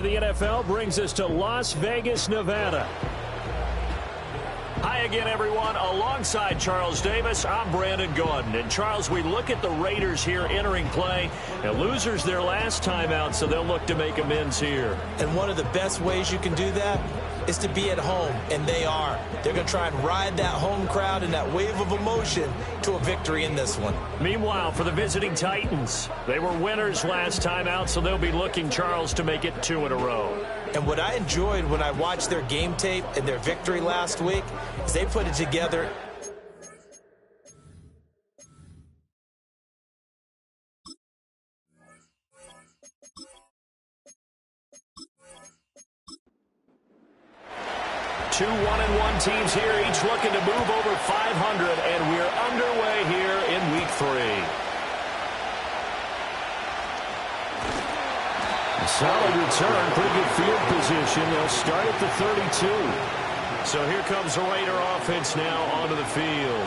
The NFL brings us to Las Vegas, Nevada. Hi again, everyone. Alongside Charles Davis, I'm Brandon Gaudin. And Charles, we look at the Raiders here entering play, and losers their last time out, so they'll look to make amends here. And one of the best ways you can do that is to be at home, and they are. They're going to try and ride that home crowd and that wave of emotion to a victory in this one. Meanwhile, for the visiting Titans, they were winners last time out, so they'll be looking, Charles, to make it 2 in a row. And what I enjoyed when I watched their game tape and their victory last week is they put it together. Two 1-1 teams here, each looking to move over 500, and we're underway here in Week 3. A solid return, pretty good field position. They'll start at the 32. So here comes the Raider offense now onto the field.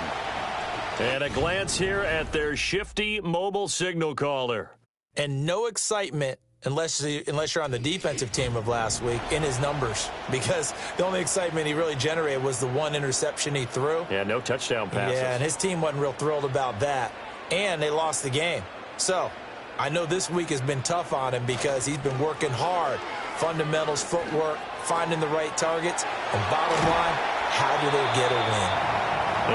And a glance here at their shifty mobile signal caller. And no excitement unless you're on the defensive team of last week in his numbers, because the only excitement he really generated was the one interception he threw. Yeah, no touchdown passes. Yeah, and his team wasn't real thrilled about that. And they lost the game. So I know this week has been tough on him because he's been working hard. Fundamentals, footwork, finding the right targets. And bottom line, how do they get a win?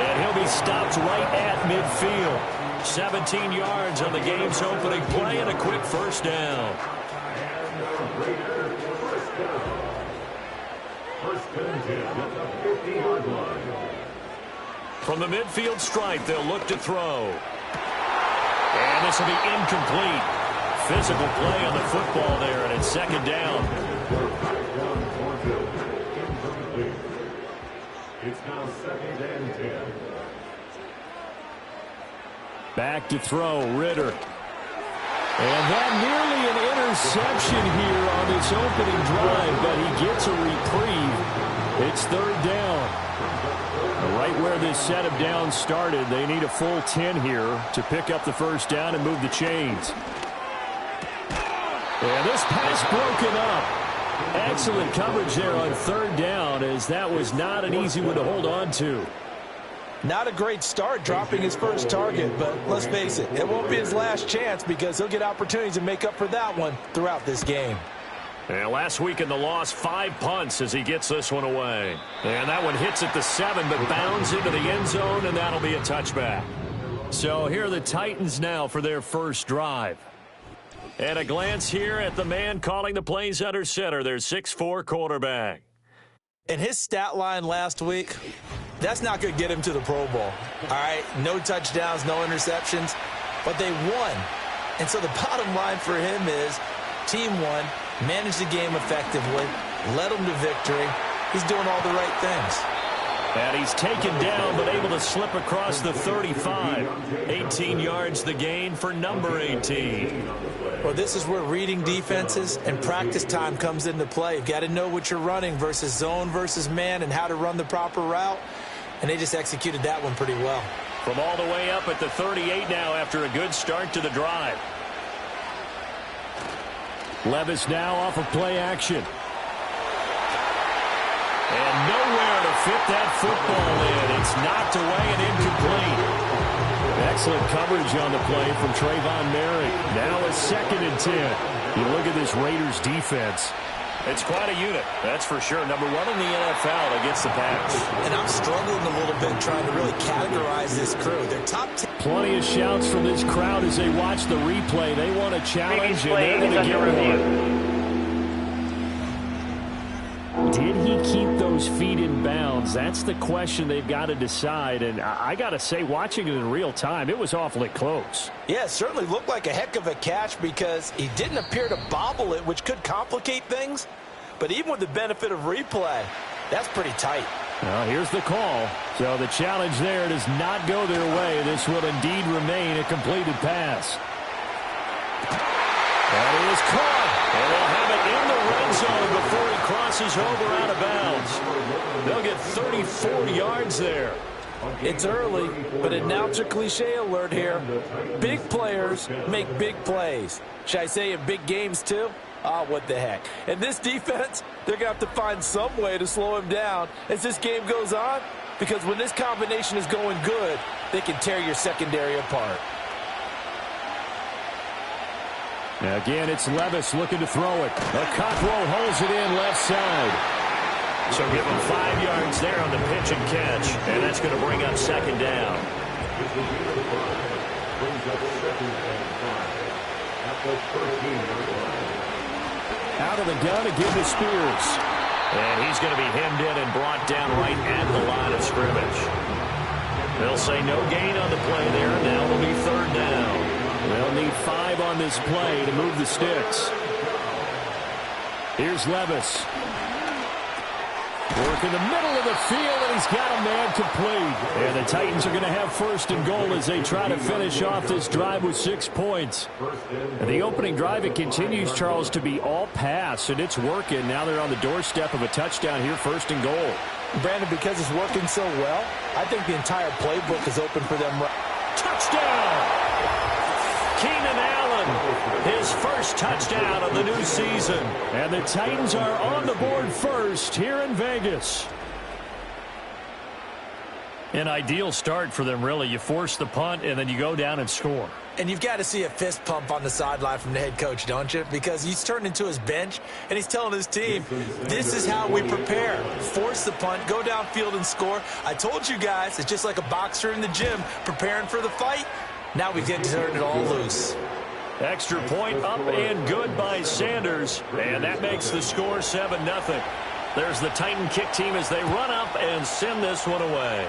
And he'll be stopped right at midfield. 17 yards on the game's opening play and a quick first down. From the midfield stripe, they'll look to throw. And this will be incomplete. Physical play on the football there, and it's second down. It's now 2nd and 10. Back to throw, Ritter. And that nearly an interception here on this opening drive, but he gets a reprieve. It's third down. Right where this set of downs started, they need a full 10 here to pick up the first down and move the chains. And this pass broken up. Excellent coverage there on third down, as that was not an easy one to hold on to. Not a great start dropping his first target, but let's face it, it won't be his last chance because he'll get opportunities to make up for that one throughout this game. And last week in the loss, 5 punts as he gets this one away. And that one hits at the 7, but bounds into the end zone, and that'll be a touchback. So here are the Titans now for their first drive. And a glance here at the man calling the plays under center, their 6'4" quarterback. And his stat line last week, that's not going to get him to the Pro Bowl. All right, no touchdowns, no interceptions, but they won. And so the bottom line for him is team won, managed the game effectively, led them to victory. He's doing all the right things. And he's taken down, but able to slip across the 35. 18 yards the gain for number 18. Well, this is where reading defenses and practice time comes into play. You've got to know what you're running versus zone versus man and how to run the proper route. And they just executed that one pretty well. From all the way up at the 38 now after a good start to the drive. Levis now off of play action. And nowhere to fit that football in. It's knocked away and incomplete. Excellent coverage on the play from Trayvon Merrick. Now a 2nd and 10. You look at this Raiders defense. It's quite a unit, that's for sure. Number 1 in the NFL against the pass. And I'm struggling a little bit trying to really categorize this crew. They're top 10. Plenty of shouts from this crowd as they watch the replay. They want a challenge, and they're going to get one. Did he keep those feet in bounds? That's the question they've got to decide. And I got to say, watching it in real time, it was awfully close. Yeah, it certainly looked like a heck of a catch because he didn't appear to bobble it, which could complicate things. But even with the benefit of replay, that's pretty tight. Well, here's the call. So the challenge there does not go their way. This will indeed remain a completed pass. That is caught. And they'll have it in the red zone before he crosses over out of bounds. They'll get 34 yards there. It's early, but announcer cliche alert here. Big players make big plays. Should I say in big games too? What the heck. And this defense, they're going to have to find some way to slow him down as this game goes on, because when this combination is going good, they can tear your secondary apart. Again, it's Levis looking to throw it. Cockrell holds it in left side. So give him 5 yards there on the pitch and catch, and that's going to bring up second down. Out of the gun again to Spears. And he's going to be hemmed in and brought down right at the line of scrimmage. They'll say no gain on the play there, and now it'll be third down. They'll need 5 on this play to move the sticks. Here's Levis. Work in the middle of the field, and he's got a man complete. And the Titans are going to have first and goal as they try to finish off this drive with 6 points. And the opening drive, it continues, Charles, to be all pass, and it's working. Now they're on the doorstep of a touchdown here, first and goal. Brandon, because it's working so well, I think the entire playbook is open for them. Touchdown! Keenan Allen, his first touchdown of the new season. And the Titans are on the board first here in Vegas. An ideal start for them, really. You force the punt, and then you go down and score. And you've got to see a fist pump on the sideline from the head coach, don't you? Because he's turned into his bench, and he's telling his team, this is how we prepare. Force the punt, go downfield and score. I told you guys, it's just like a boxer in the gym preparing for the fight. Now we get to turn it all loose. Extra point up and good by Sanders. And that makes the score 7-0. There's the Titan kick team as they run up and send this one away.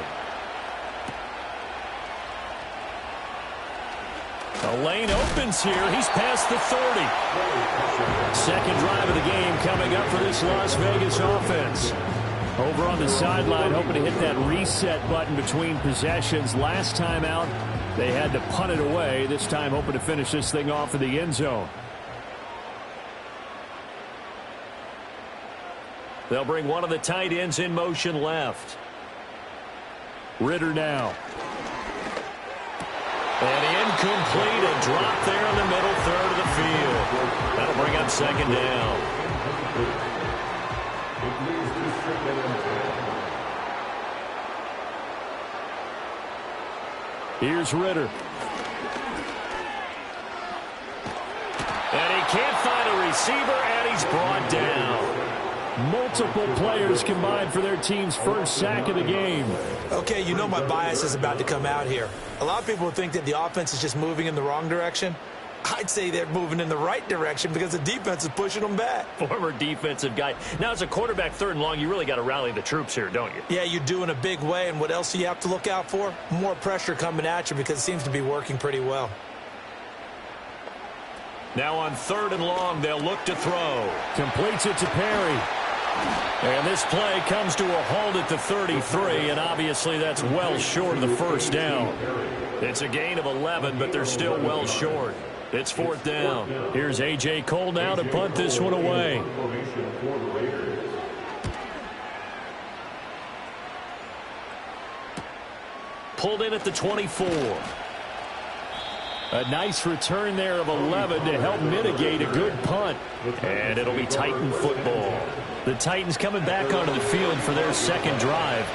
The lane opens here. He's past the 30. Second drive of the game coming up for this Las Vegas offense. Over on the sideline, hoping to hit that reset button between possessions. Last time out, they had to punt it away. This time hoping to finish this thing off in the end zone. They'll bring one of the tight ends in motion left. Ritter now. And incomplete, a drop there in the middle third of the field. That'll bring up second down. Here's Ritter. And he can't find a receiver, and he's brought down. Multiple players combined for their team's first sack of the game. Okay, you know my bias is about to come out here. A lot of people think that the offense is just moving in the wrong direction. I'd say they're moving in the right direction because the defense is pushing them back. Former defensive guy. Now, as a quarterback, third and long, you really got to rally the troops here, don't you? Yeah, you do in a big way. And what else do you have to look out for? More pressure coming at you because it seems to be working pretty well. Now on third and long, they'll look to throw. Completes it to Perry. And this play comes to a halt at the 33, and obviously that's well short of the first down. It's a gain of 11, but they're still well short. It's fourth down. Here's A.J. Cole now to punt this one away. Pulled in at the 24. A nice return there of 11 to help mitigate a good punt. And it'll be Titan football. The Titans coming back onto the field for their second drive.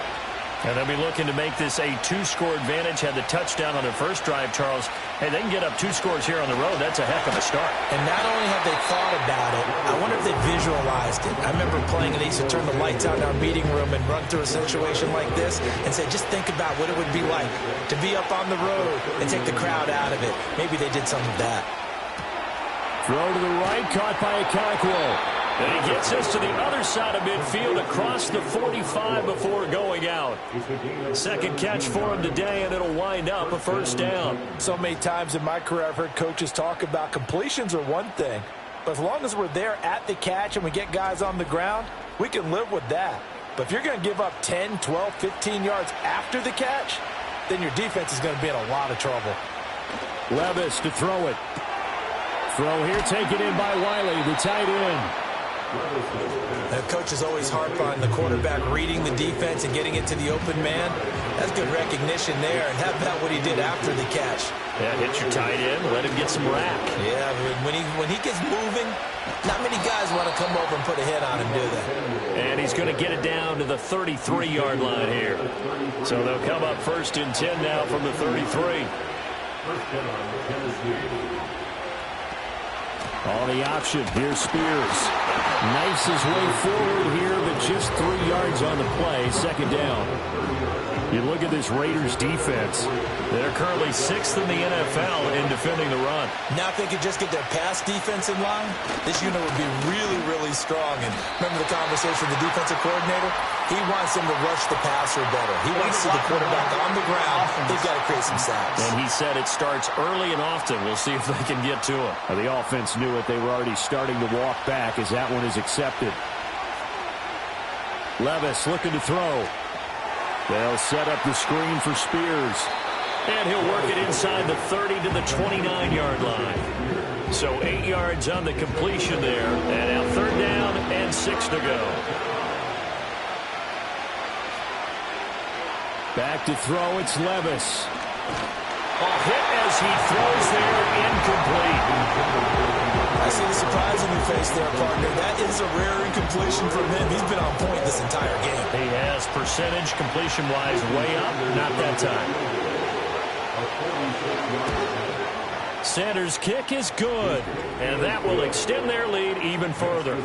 And they'll be looking to make this a 2-score advantage. Had the touchdown on their first drive, Charles. Hey, they can get up 2 scores here on the road. That's a heck of a start. And not only have they thought about it, I wonder if they visualized it. I remember playing, and they used to turn the lights out in our meeting room and run through a situation like this and say, just think about what it would be like to be up on the road and take the crowd out of it. Maybe they did some of that. Throw to the right, caught by Cockrell. And he gets us to the other side of midfield across the 45 before going out. Second catch for him today, and it'll wind up a first down. So many times in my career I've heard coaches talk about completions are one thing, but as long as we're there at the catch and we get guys on the ground, we can live with that. But if you're going to give up 10, 12, 15 yards after the catch, then your defense is going to be in a lot of trouble. Levis to throw it. Throw here taken in by Wiley, the tight end. The coaches always harp on the quarterback reading the defense and getting it to the open man. That's good recognition there. And how about what he did after the catch? Yeah, hit your tight end, let him get some rack. Yeah, when he gets moving, not many guys want to come over and put a hit on him, do they? And he's going to get it down to the 33-yard line here. So they'll come up 1st and 10 now from the 33. On the option, here's Spears. Knifes his way forward here, but just 3 yards on the play, 2nd down. You look at this Raiders defense. They're currently 6th in the NFL in defending the run. Now if they could just get their pass defense in line, this unit would be really, really strong. And remember the conversation with the defensive coordinator? He wants them to rush the passer better. He wants to see the quarterback on the ground. They've got to create some sacks. And he said it starts early and often. We'll see if they can get to him. The offense knew it. They were already starting to walk back as that one is accepted. Levis looking to throw. They'll set up the screen for Spears. And he'll work it inside the 30 to the 29-yard line. So 8 yards on the completion there. And now 3rd down and 6 to go. Back to throw, it's Levis. A hit as he throws there, incomplete. I see the surprise in your face there, partner. That is a rare incompletion from him. He's been on point this entire game. He has percentage completion-wise way up, not that time. Sanders' kick is good, and that will extend their lead even further.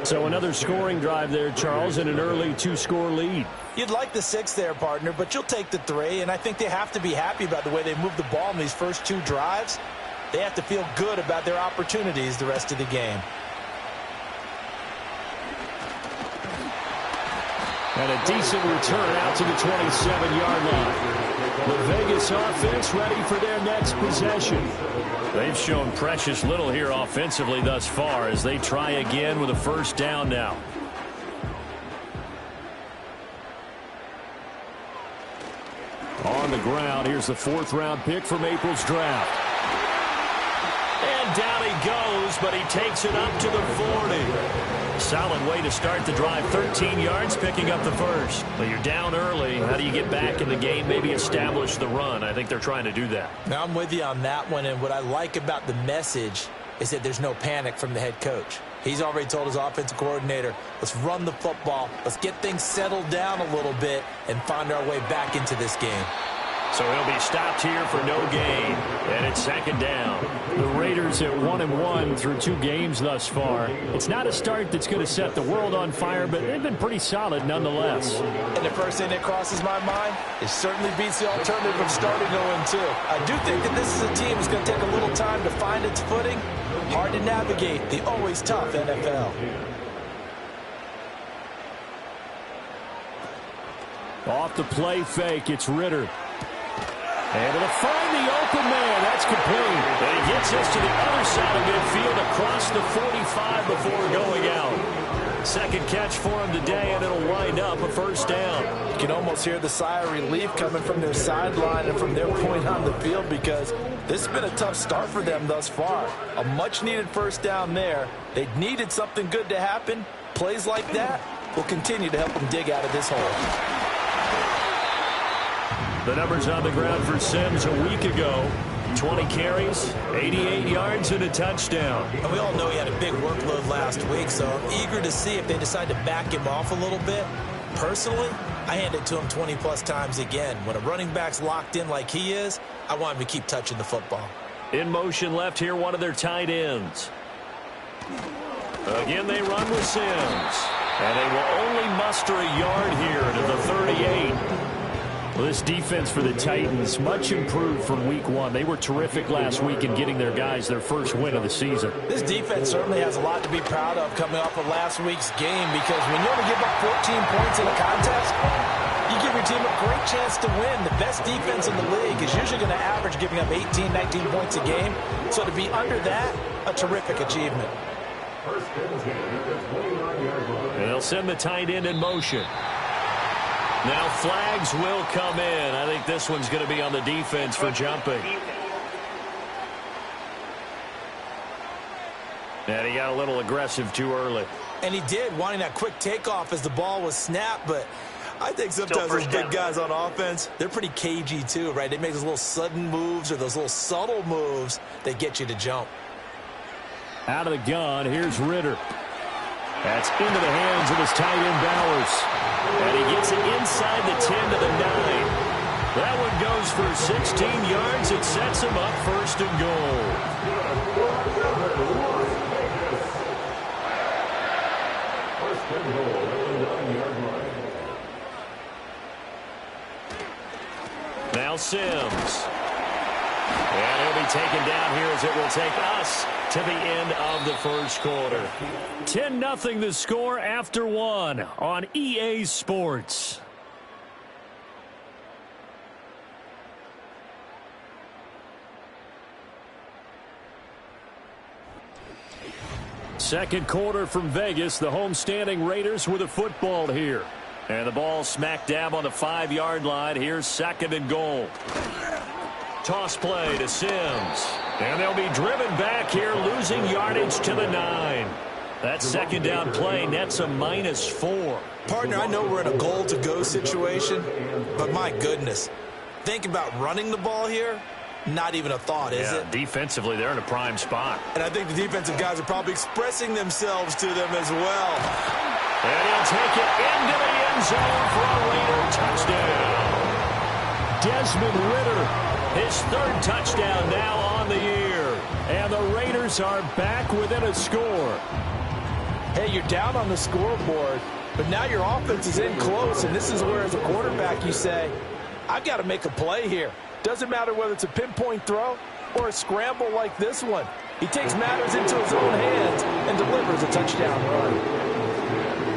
So another scoring drive there, Charles, and an early 2-score lead. You'd like the 6 there, partner, but you'll take the 3, and I think they have to be happy about the way they moved the ball in these first 2 drives. They have to feel good about their opportunities the rest of the game. And a decent return out to the 27-yard line. The Vegas offense ready for their next possession. They've shown precious little here offensively thus far as they try again with a 1st down now. On the ground, here's the 4th-round pick from April's draft. And down he goes, but he takes it up to the 40. Solid way to start the drive. 13 yards, picking up the 1st. But you're down early. How do you get back in the game, maybe establish the run? I think they're trying to do that. Now, I'm with you on that one, and what I like about the message is that there's no panic from the head coach. He's already told his offensive coordinator, let's run the football, let's get things settled down a little bit and find our way back into this game. So he'll be stopped here for no gain, and it's 2nd down. The Raiders at 1-1 through 2 games thus far. It's not a start that's going to set the world on fire, but they've been pretty solid nonetheless. And the first thing that crosses my mind, it certainly beats the alternative of starting 0-2. I do think that this is a team that's going to take a little time to find its footing. Hard to navigate the always tough NFL. Off the play fake, it's Ritter. Able to find the open man. That's complete. And he gets us to the other side of midfield across the 45 before going out. 2nd catch for him today, and it'll wind up a 1st down. You can almost hear the sigh of relief coming from their sideline and from their point on the field because this has been a tough start for them thus far. A much-needed 1st down there. They needed something good to happen. Plays like that will continue to help them dig out of this hole. The numbers on the ground for Sims a week ago. 20 carries, 88 yards, and a touchdown. And we all know he had a big workload last week, so I'm eager to see if they decide to back him off a little bit. Personally, I hand it to him 20-plus times again. When a running back's locked in like he is, I want him to keep touching the football. In motion left here, one of their tight ends. Again, they run with Sims. And they will only muster a yard here to the 38. Well, this defense for the Titans, much improved from week 1. They were terrific last week in getting their guys their first win of the season. This defense certainly has a lot to be proud of coming off of last week's game because when you only give up 14 points in a contest, you give your team a great chance to win. The best defense in the league is usually going to average giving up 18, 19 points a game. So to be under that, a terrific achievement. And they'll send the tight end in motion. Now flags will come in. I think this one's going to be on the defense for jumping. And he got a little aggressive too early. And he did, wanting that quick takeoff as the ball was snapped, but I think sometimes those big guys on offense, they're pretty cagey too, right? They make those little sudden moves or those little subtle moves that get you to jump. Out of the gun, here's Ritter. That's into the hands of his tight end, Bowers. And he gets it inside the 10 to the 9. That one goes for 16 yards. It sets him up first and goal. First and goal at the 9-yard line. Now Sims. And he'll be taken down here as it will take us to the end of the first quarter. 10-0 the score after one on EA Sports. Second quarter from Vegas. The homestanding Raiders with a football here. And the ball smack dab on the 5-yard line. Here's second and goal. Toss play to Sims. And they'll be driven back here, losing yardage to the 9. That second down play nets a -4. Partner, I know we're in a goal-to-go situation, but my goodness. Think about running the ball here. Not even a thought, is it? Defensively, they're in a prime spot. And I think the defensive guys are probably expressing themselves to them as well. And he'll take it into the end zone for a Raider touchdown. Desmond Ritter, his third touchdown now on the year. And the Raiders are back within a score. Hey, you're down on the scoreboard, but now your offense is in close, and this is where, as a quarterback, you say, I've got to make a play here. Doesn't matter whether it's a pinpoint throw or a scramble like this one. He takes matters into his own hands and delivers a touchdown run.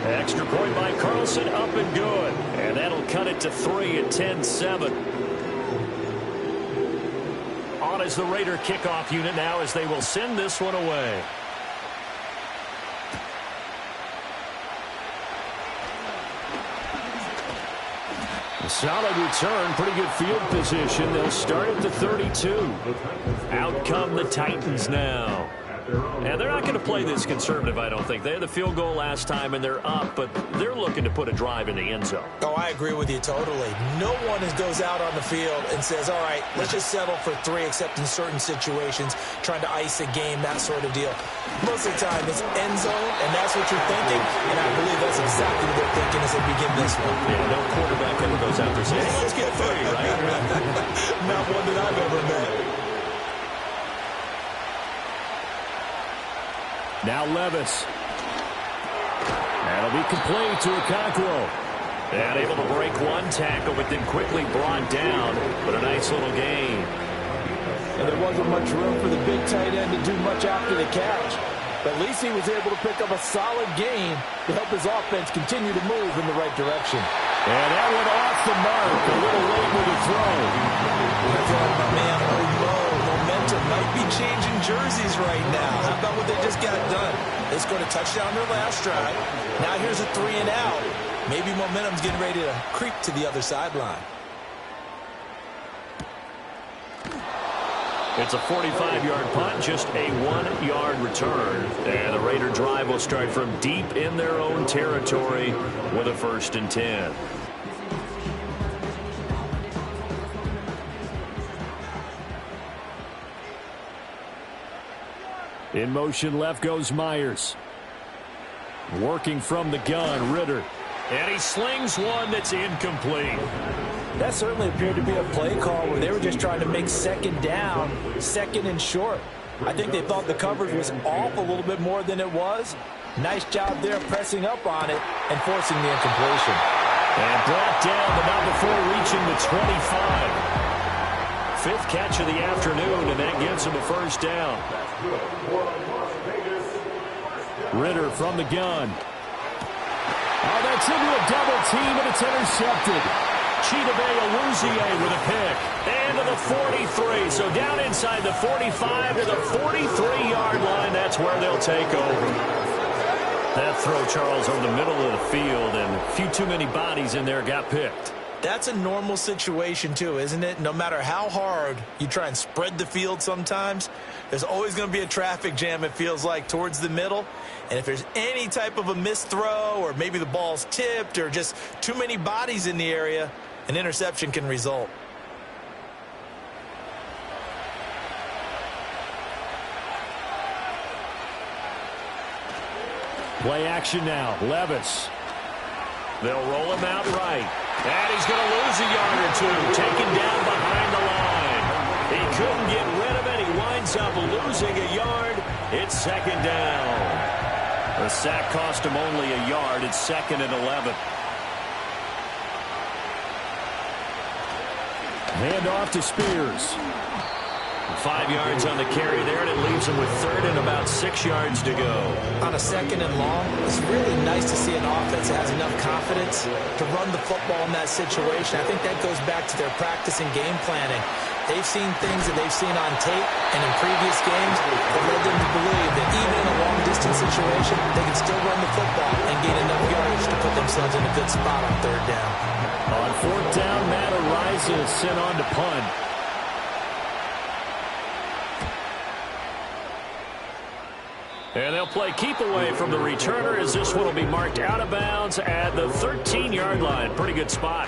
Extra point by Carlson, up and good. And that'll cut it to 3 at 10-7. On is the Raider kickoff unit now as they will send this one away. A solid return, pretty good field position. They'll start at the 32. Out come the Titans now. And they're not going to play this conservative, I don't think. They had the field goal last time, and they're up, but they're looking to put a drive in the end zone. Oh, I agree with you totally. No one goes out on the field and says, all right, let's just settle for 3, except in certain situations, trying to ice a game, that sort of deal. Most of the time, it's end zone, and that's what you're thinking, and I believe that's exactly what they're thinking as they begin this one. Yeah, no quarterback ever goes out there saying, hey, let's get 3, right? Not one that I've ever met. Now Levis. That'll be complete to Okonkwo. And able to break one tackle, but then quickly brought down. But a nice little gain. And there wasn't much room for the big tight end to do much after the catch. But at least he was able to pick up a solid gain to help his offense continue to move in the right direction. And that went off the mark. A little late with the throw. That's right, my man, momentum might be changing jerseys right now. How about what they just got done? They scored a touchdown their last drive. Now here's a 3 and out. Maybe momentum's getting ready to creep to the other sideline. It's a 45-yard punt, just a 1-yard return. And the Raider drive will start from deep in their own territory with a 1st and 10. In motion left goes Myers. Working from the gun, Ritter. And he slings one that's incomplete. That certainly appeared to be a play call where they were just trying to make second down, second and short. I think they thought the coverage was off a little bit more than it was. Nice job there pressing up on it and forcing the incompletion. And brought down, but not before reaching the 25. 5th catch of the afternoon, and that gives him a 1st down. Ritter from the gun. Oh, that's into a double team, and it's intercepted. Chidobe Awuzie with a pick. And to the 43. So down inside the 45 to the 43-yard line. That's where they'll take over. That throw, Charles, over the middle of the field, and a few too many bodies in there got picked. That's a normal situation too, isn't it? No matter how hard you try and spread the field sometimes, there's always going to be a traffic jam, it feels like, towards the middle. And if there's any type of a missed throw or maybe the ball's tipped or just too many bodies in the area, an interception can result. Play action now. Levis. They'll roll him out right. And he's going to lose a yard or two. Taken down behind the line. He couldn't get rid of it. He winds up losing a yard. It's second down. The sack cost him only a yard. It's 2nd and 11. Hand off to Spears. 5 yards on the carry there, and it leaves him with 3rd and about 6 yards to go. On a 2nd and long, it's really nice to see an offense that has enough confidence to run the football in that situation. I think that goes back to their practice and game planning. They've seen things that they've seen on tape and in previous games that led them to believe that even in a long-distance situation, they can still run the football and gain enough yardage to put themselves in a good spot on 3rd down. On 4th down, Matt Araiza is sent on to punt. And they'll play keep away from the returner as this one will be marked out of bounds at the 13-yard line. Pretty good spot.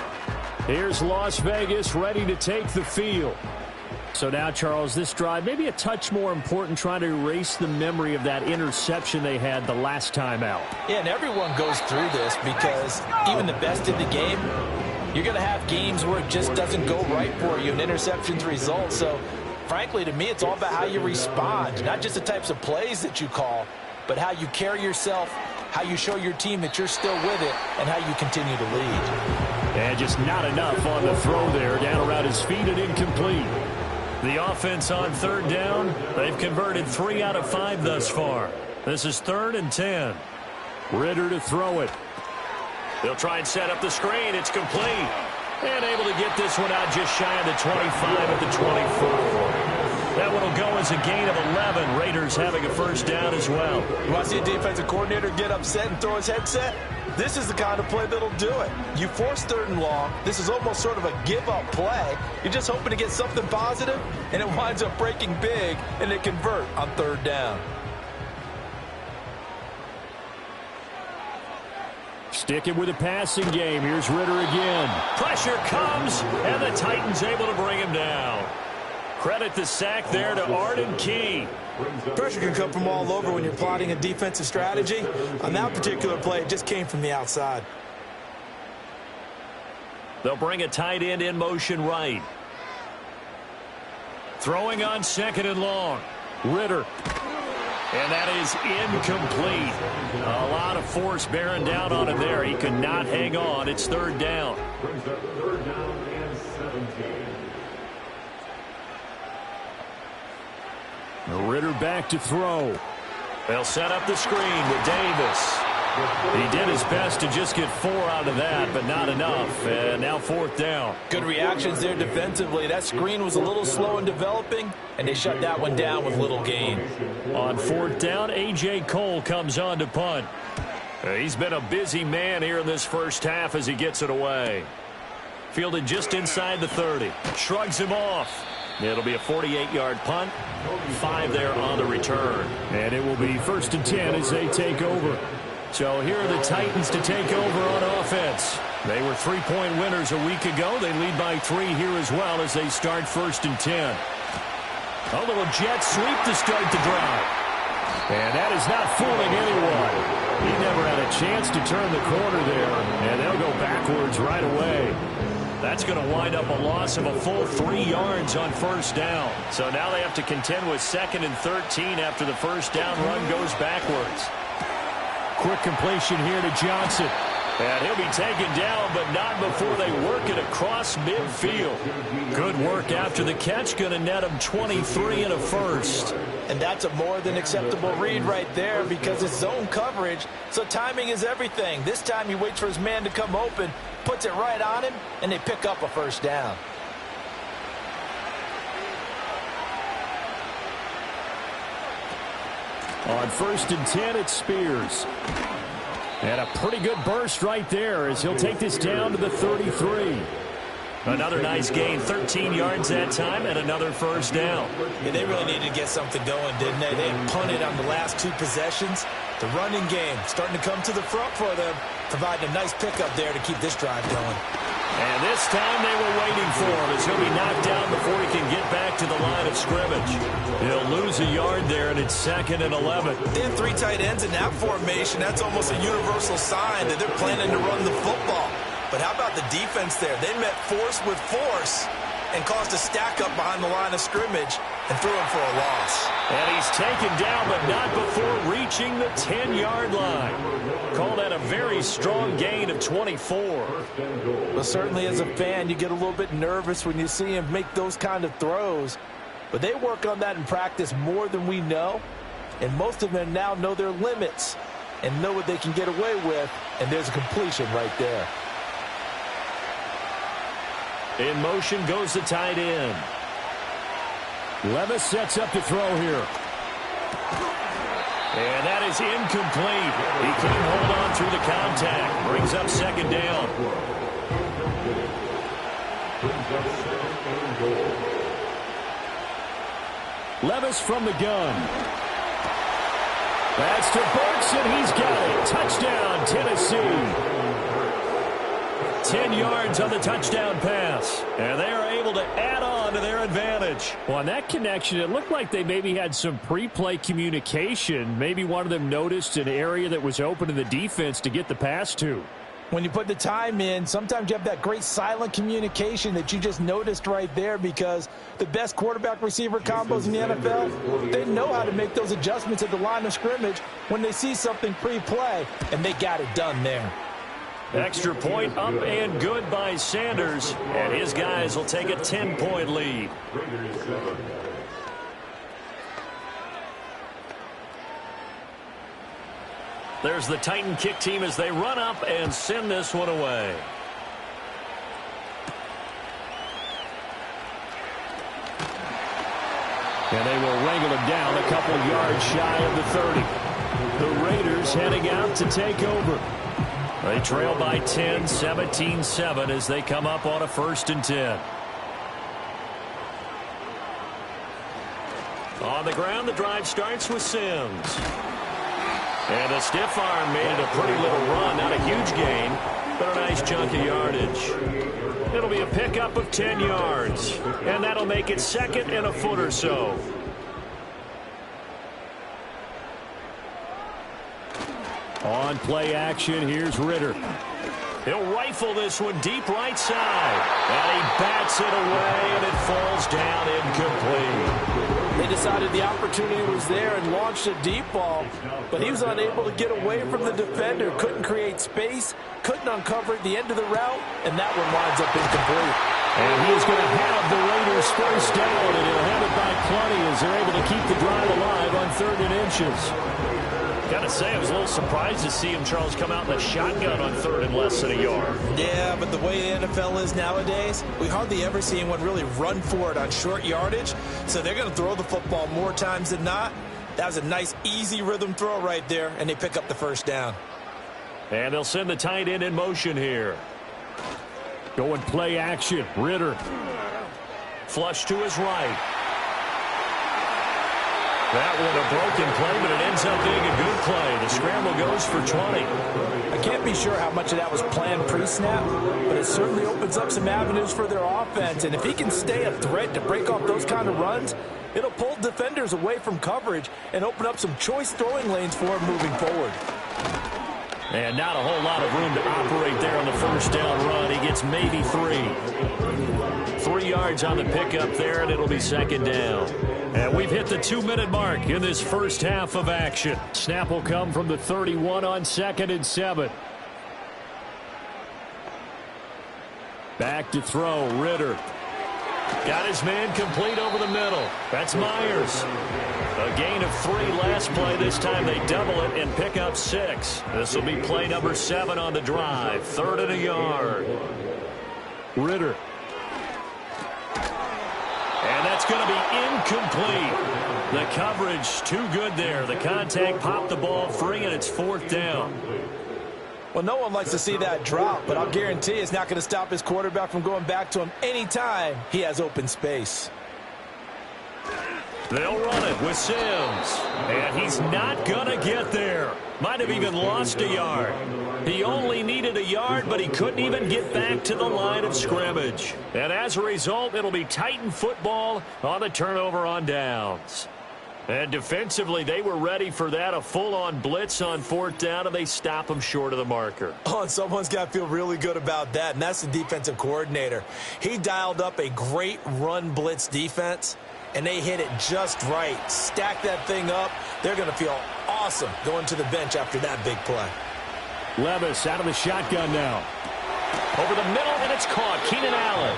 Here's Las Vegas ready to take the field. So now, Charles, this drive maybe a touch more important, trying to erase the memory of that interception they had the last time out. Yeah, and everyone goes through this because even the best in the game, you're going to have games where it just doesn't go right for you and interceptions result. So frankly, to me, it's all about how you respond, not just the types of plays that you call, but how you carry yourself, how you show your team that you're still with it, and how you continue to lead. And just not enough on the throw there, down around his feet and incomplete. The offense on 3rd down, they've converted 3 out of 5 thus far. This is 3rd and 10. Ridder to throw it. They'll try and set up the screen. It's complete. And able to get this one out just shy of the 25 at the 24. That one will go as a gain of 11. Raiders having a 1st down as well. You want to see a defensive coordinator get upset and throw his headset? This is the kind of play that'll do it. You force 3rd and long. This is almost sort of a give-up play. You're just hoping to get something positive, and it winds up breaking big, and they convert on 3rd down. Sticking with the passing game. Here's Ridder again. Pressure comes, and the Titans able to bring him down. Credit the sack there to Arden Key. Pressure can come from all over when you're plotting a defensive strategy. On that particular play, it just came from the outside. They'll bring a tight end in motion right. Throwing on 2nd and long. Ridder. And that is incomplete. A lot of force bearing down on him there. He could not hang on. It's 3rd down. Brings up 3rd down and 17. Ridder back to throw. They'll set up the screen with Davis. He did his best to just get 4 out of that, but not enough. And now 4th down. Good reactions there defensively. That screen was a little slow in developing, and they shut that one down with little gain. On 4th down, A.J. Cole comes on to punt. He's been a busy man here in this 1st half as he gets it away. Fielded just inside the 30. Shrugs him off. It'll be a 48-yard punt. 5 there on the return. And it will be 1st and 10 as they take over. So here are the Titans to take over on offense. They were 3-point winners a week ago. They lead by 3 here as well as they start 1st and 10. A little jet sweep to start the drive. And that is not fooling anyone. He never had a chance to turn the corner there. And they'll go backwards right away. That's going to wind up a loss of a full 3 yards on 1st down. So now they have to contend with 2nd and 13 after the 1st down run goes backwards. Quick completion here to Johnson. And he'll be taken down, but not before they work it across midfield. Good work after the catch. Going to net him 23 and a 1st. And that's a more than acceptable read right there because it's zone coverage, so timing is everything. This time he waits for his man to come open, puts it right on him, and they pick up a 1st down. On 1st and 10, it's Spears. And a pretty good burst right there as he'll take this down to the 33. Another nice gain, 13 yards that time, and another first down. Yeah, they really needed to get something going, didn't they? They punted on the last 2 possessions. The running game starting to come to the front for them, providing a nice pickup there to keep this drive going. And this time they were waiting for him as he'll be knocked down before he can get back to the line of scrimmage. He'll lose a yard there, and it's 2nd and 11. They have 3 tight ends in that formation. That's almost a universal sign that they're planning to run the football. But how about the defense there? They met force with force and caused a stack up behind the line of scrimmage and threw him for a loss. And he's taken down, but not before reaching the 10-yard line. Called that a very strong gain of 24. Well, certainly as a fan, you get a little bit nervous when you see him make those kind of throws. But they work on that in practice more than we know. And most of them now know their limits and know what they can get away with. And there's a completion right there. In motion goes the tight end. Levis sets up to throw here. And that is incomplete. He couldn't hold on through the contact. Brings up 2nd down. Levis from the gun. That's to Burks, and he's got it. Touchdown, Tennessee. 10 yards on the touchdown pass. And they are able to add on to their advantage. Well, on that connection, it looked like they maybe had some pre-play communication. Maybe one of them noticed an area that was open to the defense to get the pass to. When you put the time in, sometimes you have that great silent communication that you just noticed right there, because the best quarterback-receiver combos in the NFL, they know how to make those adjustments at the line of scrimmage when they see something pre-play, and they got it done there. Extra point up and good by Sanders, and his guys will take a 10-point lead. There's the Titan kick team as they run up and send this one away. And they will wrangle him down a couple yards shy of the 30. The Raiders heading out to take over. They trail by 10, 17-7 as they come up on a 1st and 10. On the ground, the drive starts with Sims. And a stiff arm made it a pretty little run. Not a huge gain, but a nice chunk of yardage. It'll be a pickup of 10 yards. And that'll make it 2nd and a foot or so. On play action, here's Ritter. He'll rifle this one deep right side. And he bats it away, and it falls down incomplete. They decided the opportunity was there and launched a deep ball, but he was unable to get away from the defender. Couldn't create space, couldn't uncover at the end of the route, and that one winds up incomplete. And he is going to have the Raiders first down, and he'll have it by plenty as they're able to keep the drive alive on 3rd and inches. Gotta say, I was a little surprised to see him, Charles, come out in the shotgun on 3rd and less than a yard. Yeah, but the way the NFL is nowadays, we hardly ever see anyone really run for it on short yardage. So they're going to throw the football more times than not. That was a nice, easy rhythm throw right there, and they pick up the first down. And they'll send the tight end in motion here. Going play action, Ritter. Flush to his right. That one a broken play, but it ends up being a good play. The scramble goes for 20. I can't be sure how much of that was planned pre-snap, but it certainly opens up some avenues for their offense. And if he can stay a threat to break off those kind of runs, it'll pull defenders away from coverage and open up some choice throwing lanes for him moving forward. And not a whole lot of room to operate there on the first down run. He gets maybe 3. 3 yards on the pickup there, and it'll be 2nd down. And we've hit the 2-minute mark in this first half of action. Snap will come from the 31 on 2nd and 7. Back to throw, Ritter. Got his man complete over the middle. That's Myers. A gain of 3 last play. This time they double it and pick up 6. This will be play number 7 on the drive. 3rd and a yard. Ritter. And that's going to be incomplete. The coverage too good there. The contact popped the ball free, and it's 4th down. Well, no one likes to see that drop, but I'll guarantee it's not going to stop his quarterback from going back to him anytime he has open space. They'll run it with Sims. And he's not going to get there. Might have even lost a yard. He only needed a yard, but he couldn't even get back to the line of scrimmage. And as a result, it'll be Titan football on the turnover on downs. And defensively, they were ready for that, a full-on blitz on fourth down, and they stop him short of the marker. Oh, and someone's got to feel really good about that, and that's the defensive coordinator. He dialed up a great run blitz defense, and they hit it just right. Stack that thing up. They're going to feel awesome going to the bench after that big play. Levis out of the shotgun now. Over the middle, and it's caught. Keenan Allen.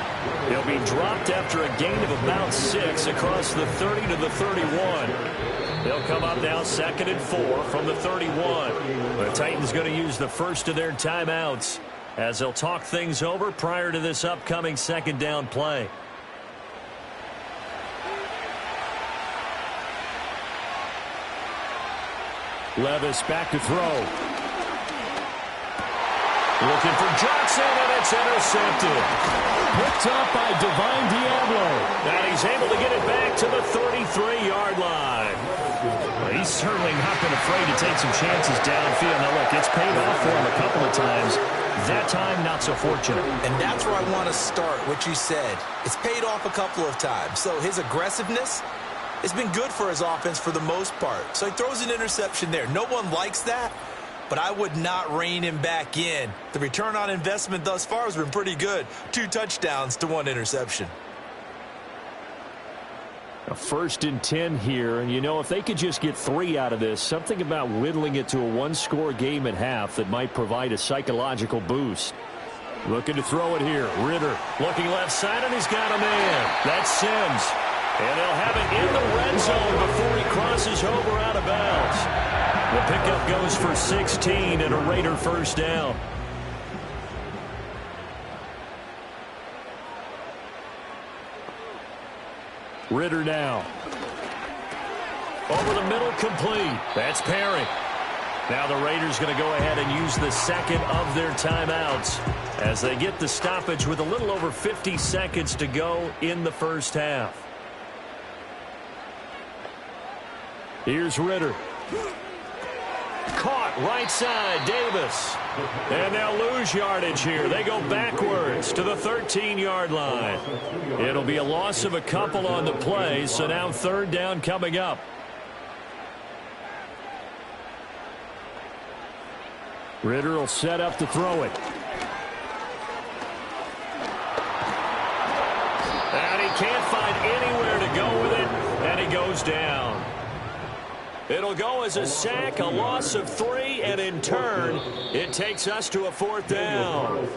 He'll be dropped after a gain of about 6 across the 30 to the 31. They'll come up now 2nd and 4 from the 31. The Titans going to use the first of their timeouts as they'll talk things over prior to this upcoming second down play. Levis back to throw. Looking for Johnson, and it's intercepted. Picked up by Divine Diablo. And he's able to get it back to the 33-yard line. Well, he's certainly not been afraid to take some chances downfield. Now, look, it's paid off for him a couple of times. That time, not so fortunate. And that's where I want to start, what you said. It's paid off a couple of times. So his aggressiveness has been good for his offense for the most part. So he throws an interception there. No one likes that, but I would not rein him back in. The return on investment thus far has been pretty good. 2 touchdowns to 1 interception. A 1st and 10 here, and you know, if they could just get 3 out of this, something about whittling it to a 1-score game at half that might provide a psychological boost. Looking to throw it here. Ritter looking left side, and he's got a man. That's Sims. And they'll have it in the red zone before he crosses over out of bounds. The pickup goes for 16 and a Raider first down. Ritter now. Over the middle, complete. That's Perry. Now the Raiders going to go ahead and use the second of their timeouts as they get the stoppage with a little over 50 seconds to go in the first half. Here's Ritter. Caught right side, Davis. And they'll lose yardage here. They go backwards to the 13-yard line. It'll be a loss of a couple on the play, so now 3rd down coming up. Ritter will set up to throw it. And he can't find anywhere to go with it, and he goes down. It'll go as a sack, a loss of 3, and in turn, it takes us to a 4th down.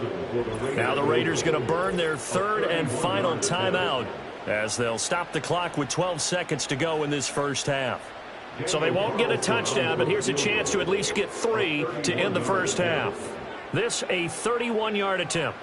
Now the Raiders going to burn their 3rd and final timeout as they'll stop the clock with 12 seconds to go in this first half. So they won't get a touchdown, but here's a chance to at least get 3 to end the first half. This a 31-yard attempt.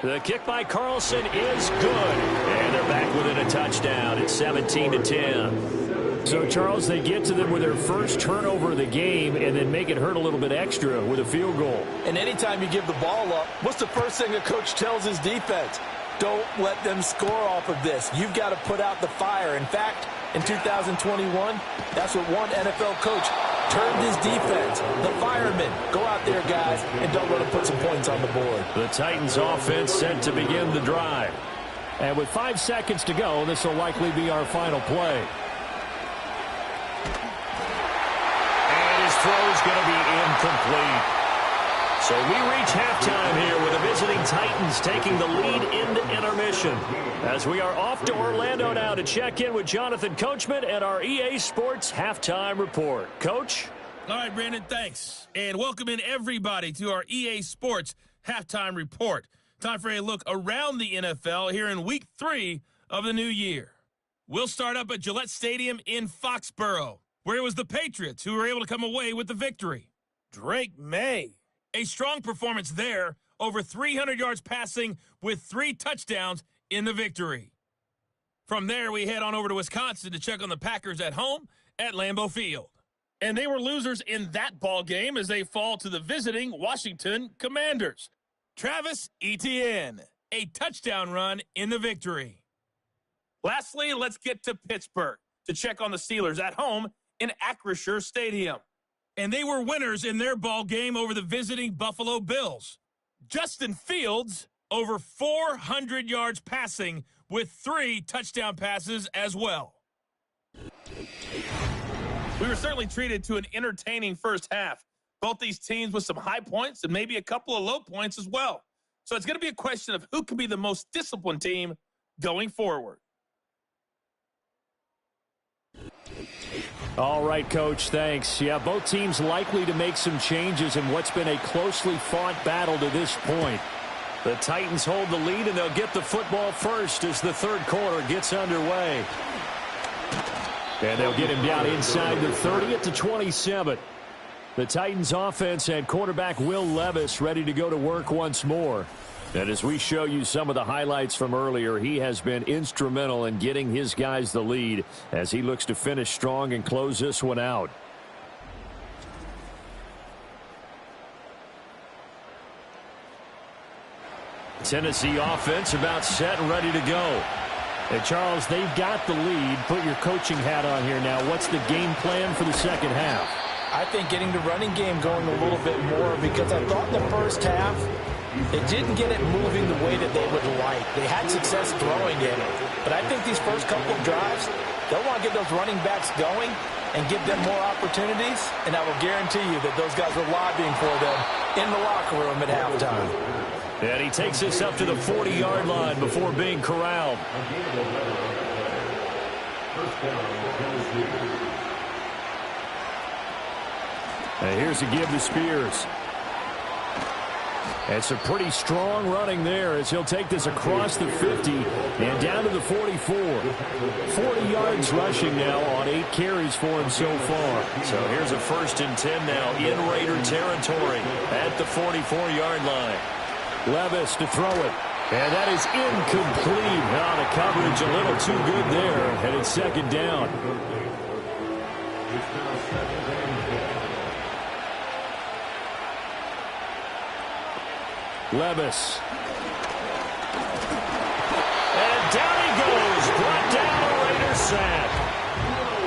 The kick by Carlson is good, and they're back within a touchdown. It's 17-10. So, Charles, they get to them with their first turnover of the game and then make it hurt a little bit extra with a field goal. And anytime you give the ball up, what's the first thing a coach tells his defense? Don't let them score off of this. You've got to put out the fire. In fact, in 2021, that's what one NFL coach turned his defense. The firemen. Go out there, guys, and don't let them put some points on the board. The Titans offense set to begin the drive. And with 5 seconds to go, this will likely be our final play. Throw's going to be incomplete. So we reach halftime here with the visiting Titans taking the lead into intermission. As we are off to Orlando now to check in with Jonathan Coachman and our EA Sports Halftime Report. Coach? All right, Brandon, thanks. And welcome in everybody to our EA Sports Halftime Report. Time for a look around the NFL here in Week 3 of the new year. We'll start up at Gillette Stadium in Foxborough, where it was the Patriots who were able to come away with the victory. Drake May, a strong performance there, over 300 yards passing with 3 touchdowns in the victory. From there, we head on over to Wisconsin to check on the Packers at home at Lambeau Field. And they were losers in that ball game as they fall to the visiting Washington Commanders. Travis Etienne, a touchdown run in the victory. Lastly, let's get to Pittsburgh to check on the Steelers at home in Acrisure Stadium. And they were winners in their ball game over the visiting Buffalo Bills. Justin Fields, over 400 yards passing with 3 touchdown passes as well. We were certainly treated to an entertaining first half. Both these teams with some high points and maybe a couple of low points as well. So it's going to be a question of who can be the most disciplined team going forward. All right, Coach, thanks. Yeah, both teams likely to make some changes in what's been a closely fought battle to this point. The Titans hold the lead, and they'll get the football first as the third quarter gets underway. And they'll get him down inside the 30 at the 27. The Titans offense and quarterback Will Levis ready to go to work once more. And as we show you some of the highlights from earlier, he has been instrumental in getting his guys the lead as he looks to finish strong and close this one out. Tennessee offense about set and ready to go. And Charles, they've got the lead. Put your coaching hat on here now. What's the game plan for the second half? I think getting the running game going a little bit more, because I thought in the first half they didn't get it moving the way that they would like. They had success throwing it, but I think these first couple of drives, they'll want to get those running backs going and give them more opportunities, and I will guarantee you that those guys are lobbying for them in the locker room at halftime. And he takes this up to the 40-yard line before being corralled. And here's a give to Spears. It's a pretty strong running there as he'll take this across the 50 and down to the 44. 40 yards rushing now on 8 carries for him so far. So here's a 1st and 10 now in Raider territory at the 44-yard line. Levis to throw it. And that is incomplete. Now the coverage a little too good there. And it's 2nd down. Levis. And down he goes. Brought down a Raider sack.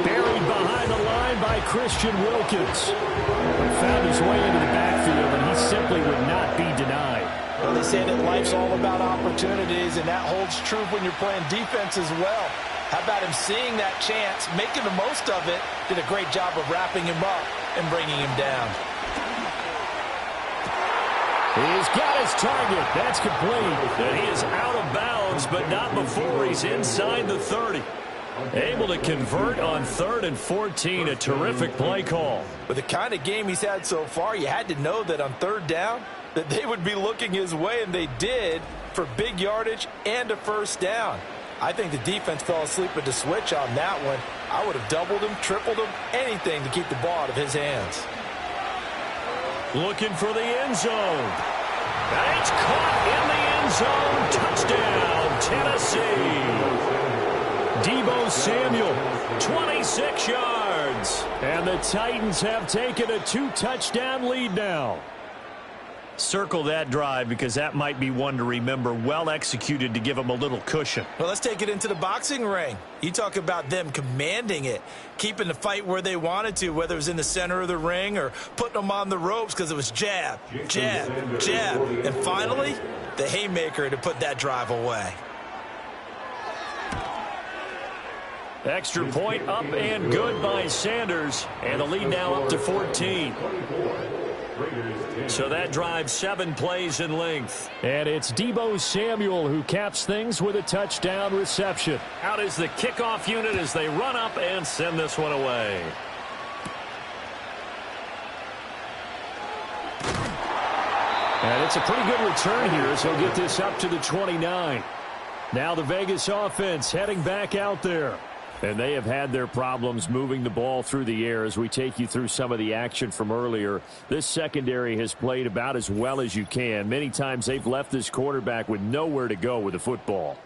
Buried behind the line by Christian Wilkins. He found his way into the backfield, and he simply would not be denied. Well, they say that life's all about opportunities, and that holds true when you're playing defense as well. How about him seeing that chance, making the most of it, did a great job of wrapping him up and bringing him down. He's got his target. That's complete. And he is out of bounds, but not before he's inside the 30. Able to convert on 3rd and 14. A terrific play call. With the kind of game he's had so far, you had to know that on 3rd down that they would be looking his way, and they did, for big yardage and a 1st down. I think the defense fell asleep at the switch on that one. I would have doubled him, tripled him, anything to keep the ball out of his hands. Looking for the end zone. And it's caught in the end zone. Touchdown, Tennessee. Deebo Samuel, 26 yards. And the Titans have taken a 2-touchdown lead now. Circle that drive because that might be one to remember. Well executed to give them a little cushion. Well, let's take it into the boxing ring. You talk about them commanding it, keeping the fight where they wanted to, whether it was in the center of the ring or putting them on the ropes because it was jab, jab, jab. And finally, the haymaker to put that drive away. Extra point up and good by Sanders. And the lead now up to 14. So that drives 7 plays in length. And it's Deebo Samuel who caps things with a touchdown reception. Out is the kickoff unit as they run up and send this one away. And it's a pretty good return here as he'll get this up to the 29. Now the Vegas offense heading back out there. And they have had their problems moving the ball through the air as we take you through some of the action from earlier. This secondary has played about as well as you can. Many times they've left this quarterback with nowhere to go with the football.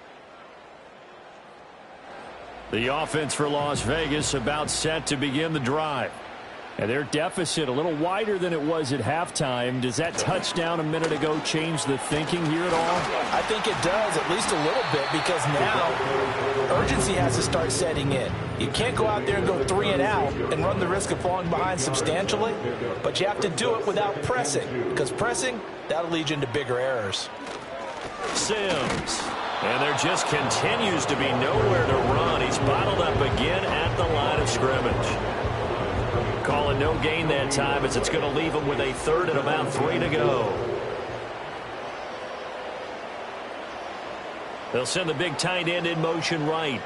The offense for Las Vegas about set to begin the drive. And their deficit a little wider than it was at halftime. Does that touchdown a minute ago change the thinking here at all? I think it does, at least a little bit, because now urgency has to start setting in. You can't go out there and go 3 and out and run the risk of falling behind substantially, but you have to do it without pressing, because pressing, that'll lead you into bigger errors. Sims. And there just continues to be nowhere to run. He's bottled up again at the line of scrimmage. Calling no gain that time as it's going to leave him with a third and about 3 to go. They'll send the big tight end in motion right.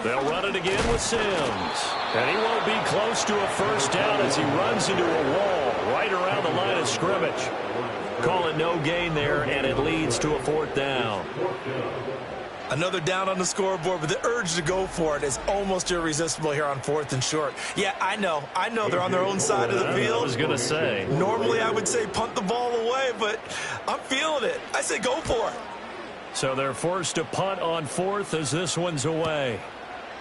They'll run it again with Sims. And he won't be close to a first down as he runs into a wall right around the line of scrimmage. Calling no gain there, and it leads to a 4th down. Another down on the scoreboard, but the urge to go for it is almost irresistible here on 4th and short. Yeah, I know they're on their own side of the field. I was going to say. Normally I would say punt the ball away, but I'm feeling it. I say go for it. So they're forced to punt on 4th as this one's away.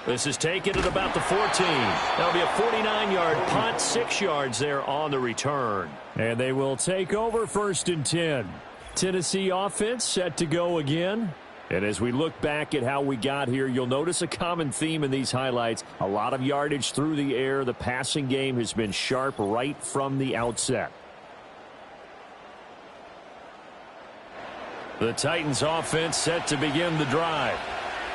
This is taken at about the 14. That'll be a 49-yard punt, 6 yards there on the return. And they will take over 1st and 10. Tennessee offense set to go again. And as we look back at how we got here, you'll notice a common theme in these highlights. A lot of yardage through the air. The passing game has been sharp right from the outset. The Titans offense set to begin the drive.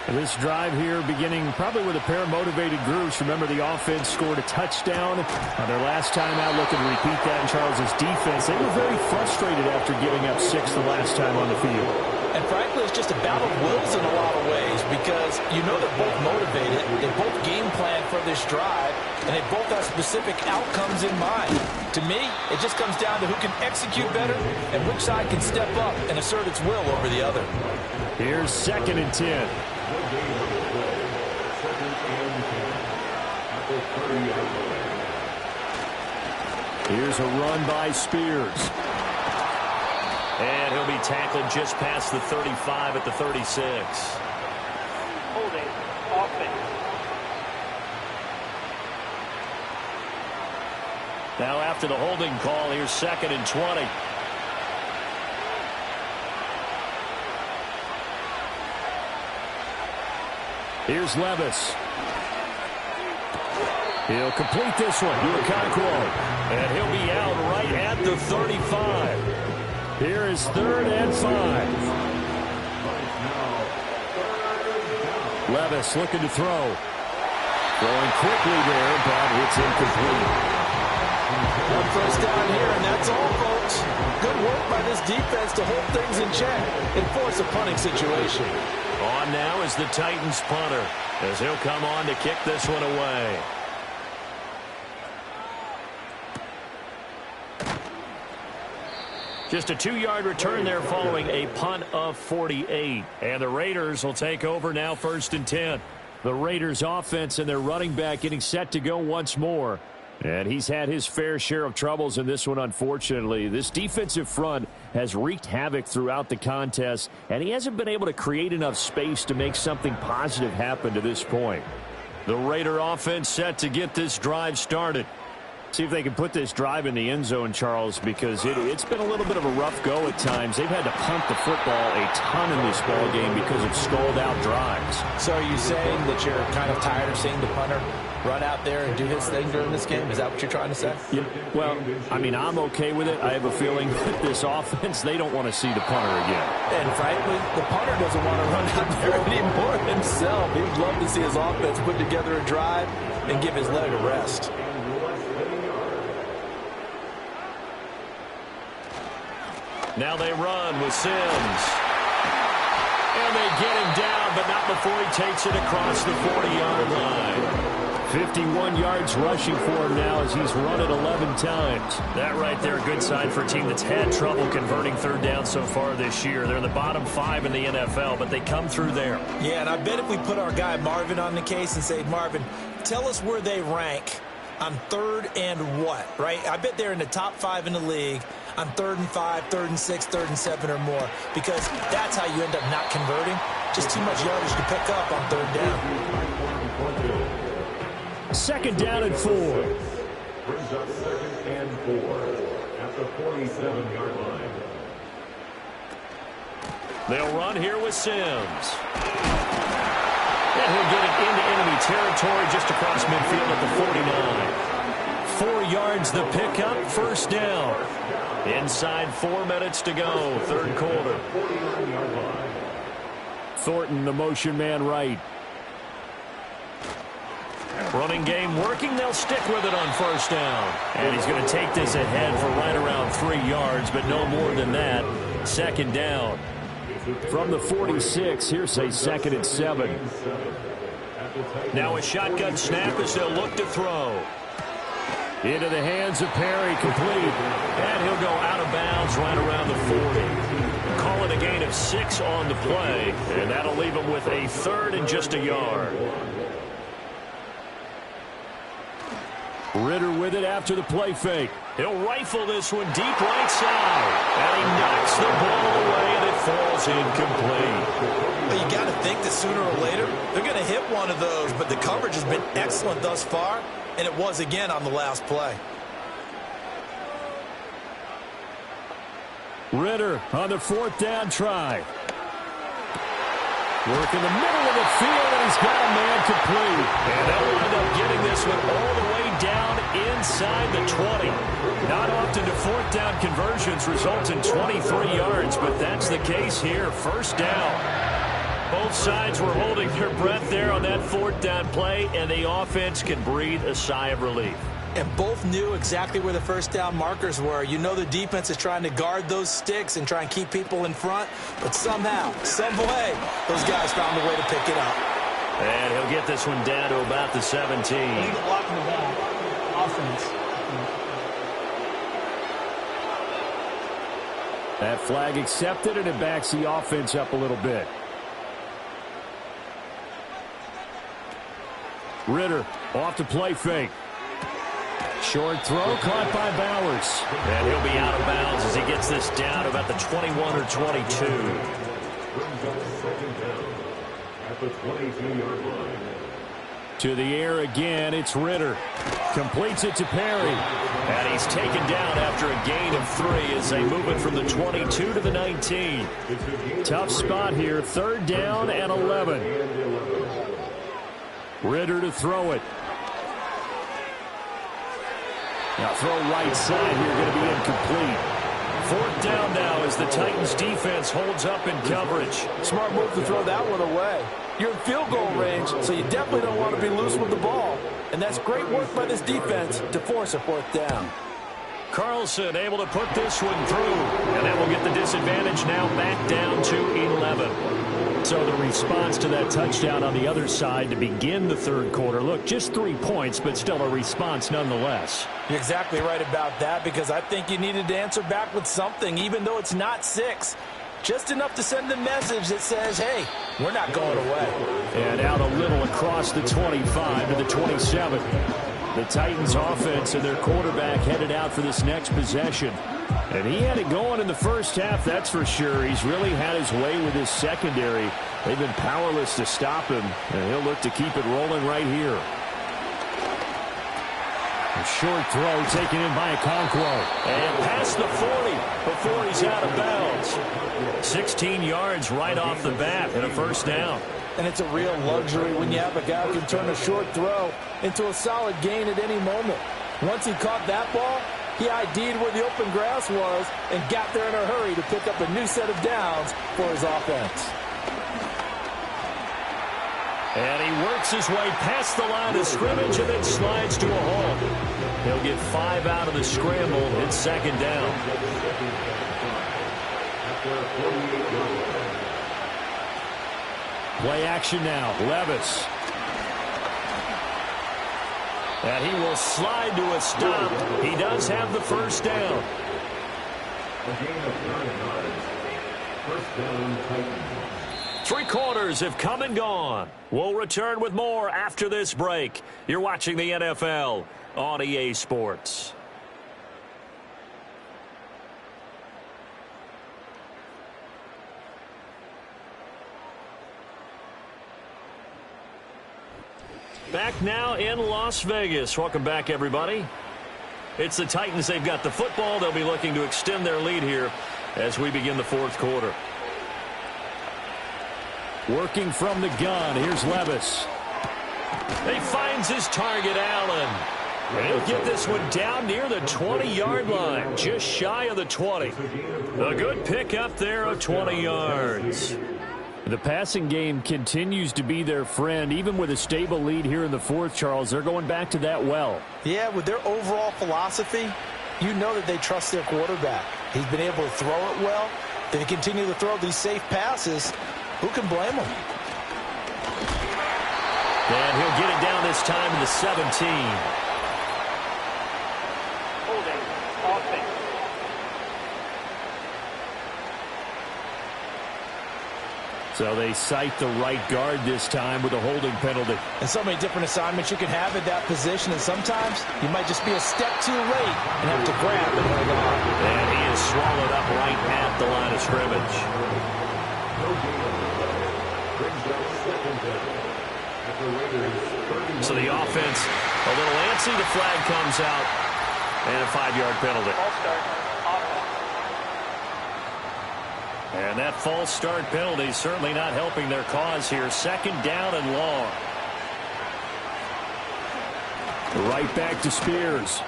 This drive here beginning probably with a pair of motivated groups. Remember, the offense scored a touchdown on their last time out. Looking to repeat that in Charles's defense. They were very frustrated after giving up 6 the last time on the field. And frankly, it's just a battle of wills in a lot of ways, because you know they're both motivated. They both game plan for this drive, and they both have specific outcomes in mind. To me, it just comes down to who can execute better and which side can step up and assert its will over the other. Here's 2nd and 10. Here's a run by Spears. And he'll be tackled just past the 35 at the 36. Holding offense. Now after the holding call, here's 2nd and 20. Here's Levis. He'll complete this one to Okonkwo. And he'll be out right at the 35. Here is 3rd and 5. Levis looking to throw. Throwing quickly there, but it's incomplete. One first down here, and that's all, folks. Good work by this defense to hold things in check and force a punting situation. On now is the Titans punter, as he'll come on to kick this one away. Just a 2-yard return there following a punt of 48. And the Raiders will take over now 1st and 10. The Raiders offense and their running back getting set to go once more. And he's had his fair share of troubles in this one, unfortunately. This defensive front has wreaked havoc throughout the contest, and he hasn't been able to create enough space to make something positive happen to this point. The Raider offense set to get this drive started. See if they can put this drive in the end zone, Charles, because it's been a little bit of a rough go at times. They've had to punt the football a ton in this ball game because of stalled-out drives. So are you saying that you're kind of tired of seeing the punter run out there and do his thing during this game? Is that what you're trying to say? Yeah. Well, I mean, I'm okay with it. I have a feeling that this offense, they don't want to see the punter again. And frankly, the punter doesn't want to run out there anymore himself. He'd love to see his offense put together a drive and give his leg a rest. Now they run with Sims. And they get him down, but not before he takes it across the 40-yard line. 51 yards rushing for him now as he's run it 11 times. That right there, a good sign for a team that's had trouble converting 3rd down so far this year. They're in the bottom 5 in the NFL, but they come through there. Yeah, and I bet if we put our guy Marvin on the case and say, Marvin, tell us where they rank on 3rd and what, right? I bet they're in the top 5 in the league on 3rd and 5, 3rd and 6, 3rd and 7 or more, because that's how you end up not converting. Just too much yardage to pick up on 3rd down. Second down and 4. Brings up 2nd and 4 at the 47-yard line. They'll run here with Sims. And he'll get it into enemy territory just across midfield at the 49. 4 yards the pickup, first down. Inside 4 minutes to go, third quarter. Thornton, the motion man right. Running game working. They'll stick with it on first down. And he's going to take this ahead for right around 3 yards, but no more than that. Second down. From the 46, here's a 2nd and 7. Now a shotgun snap as they'll look to throw. Into the hands of Perry, complete. And he'll go out of bounds right around the 40. Call it a gain of 6 on the play, and that'll leave him with a 3rd and just a yard. Ridder with it after the play fake. He'll rifle this one deep right side. And he knocks the ball away, and it falls incomplete. Well, you got to think that sooner or later they're going to hit one of those, but the coverage has been excellent thus far, and it was again on the last play. Ridder on the 4th down try. Work in the middle of the field, and he's got a man complete. And they'll wind up getting this one all the way down inside the 20. Not often do 4th down conversions result in 23 yards, but that's the case here. First down. Both sides were holding their breath there on that 4th down play, and the offense can breathe a sigh of relief. And both knew exactly where the first down markers were. You know the defense is trying to guard those sticks and try and keep people in front, but somehow, some way, those guys found a way to pick it up. And he'll get this one down to about the 17. Leave it locked in the back. Offense. That flag accepted, and it backs the offense up a little bit. Ridder off to play fake. Short throw caught by Bowers. And he'll be out of bounds as he gets this down about the 21 or 22. At the 22-yard line. To the air again, it's Ridder. Completes it to Perry. And he's taken down after a gain of 3 as they move it from the 22 to the 19. Tough spot here, 3rd down and 11. Ridder to throw it. Now throw right side here, going to be incomplete. 4th down now as the Titans defense holds up in coverage. Smart move to throw that one away. You're in field goal range, so you definitely don't want to be loose with the ball. And that's great work by this defense to force a 4th down. Carlson able to put this one through. And that will get the disadvantage now back down to 11. So the response to that touchdown on the other side to begin the 3rd quarter. Look, just 3 points, but still a response nonetheless. You're exactly right about that, because I think you needed to answer back with something, even though it's not 6. Just enough to send a message that says, hey, we're not going away. And out a little across the 25 to the 27. The Titans offense and their quarterback headed out for this next possession. And he had it going in the first half, that's for sure. He's really had his way with his secondary. They've been powerless to stop him, and he'll look to keep it rolling right here. A short throw taken in by Okonkwo. And past the 40 before he's out of bounds. 16 yards right off the bat and a first down. And it's a real luxury when you have a guy who can turn a short throw into a solid gain at any moment. Once he caught that ball, he ID'd where the open grass was and got there in a hurry to pick up a new set of downs for his offense. And he works his way past the line of scrimmage and then slides to a halt. He'll get 5 out of the scramble. It's 2nd down. Play action now. Levis. And he will slide to a stop. He does have the first down. A gain of 9 yards. First down, Titans. 3 quarters have come and gone. We'll return with more after this break. You're watching the NFL on EA Sports. Back now in Las Vegas. Welcome back, everybody. It's the Titans. They've got the football. They'll be looking to extend their lead here as we begin the fourth quarter. Working from the gun. Here's Levis. He finds his target, Allen. And he'll get this one down near the 20-yard line, just shy of the 20. A good pick up there of 20 yards. The passing game continues to be their friend, even with a stable lead here in the fourth, Charles. They're going back to that well. Yeah, with their overall philosophy, you know that they trust their quarterback. He's been able to throw it well. They continue to throw these safe passes. Who can blame them? And he'll get it down this time in the 17. Holding. Offense. So they cite the right guard this time with a holding penalty. And so many different assignments you can have at that position, and sometimes you might just be a step too late and have to grab and hold on. And he is swallowed up right at the line of scrimmage. So the offense a little antsy. The flag comes out, and a 5-yard penalty. False start. Offense. And that false start penalty certainly not helping their cause here. Second down and long. Right back to Spears.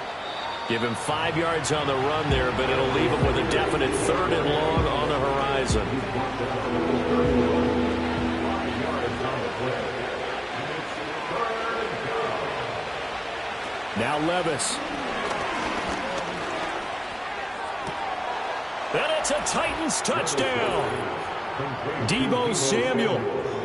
Give him 5 yards on the run there, but it'll leave him with a definite third and long on the horizon. Now Levis. And it's a Titans touchdown. Deebo Samuel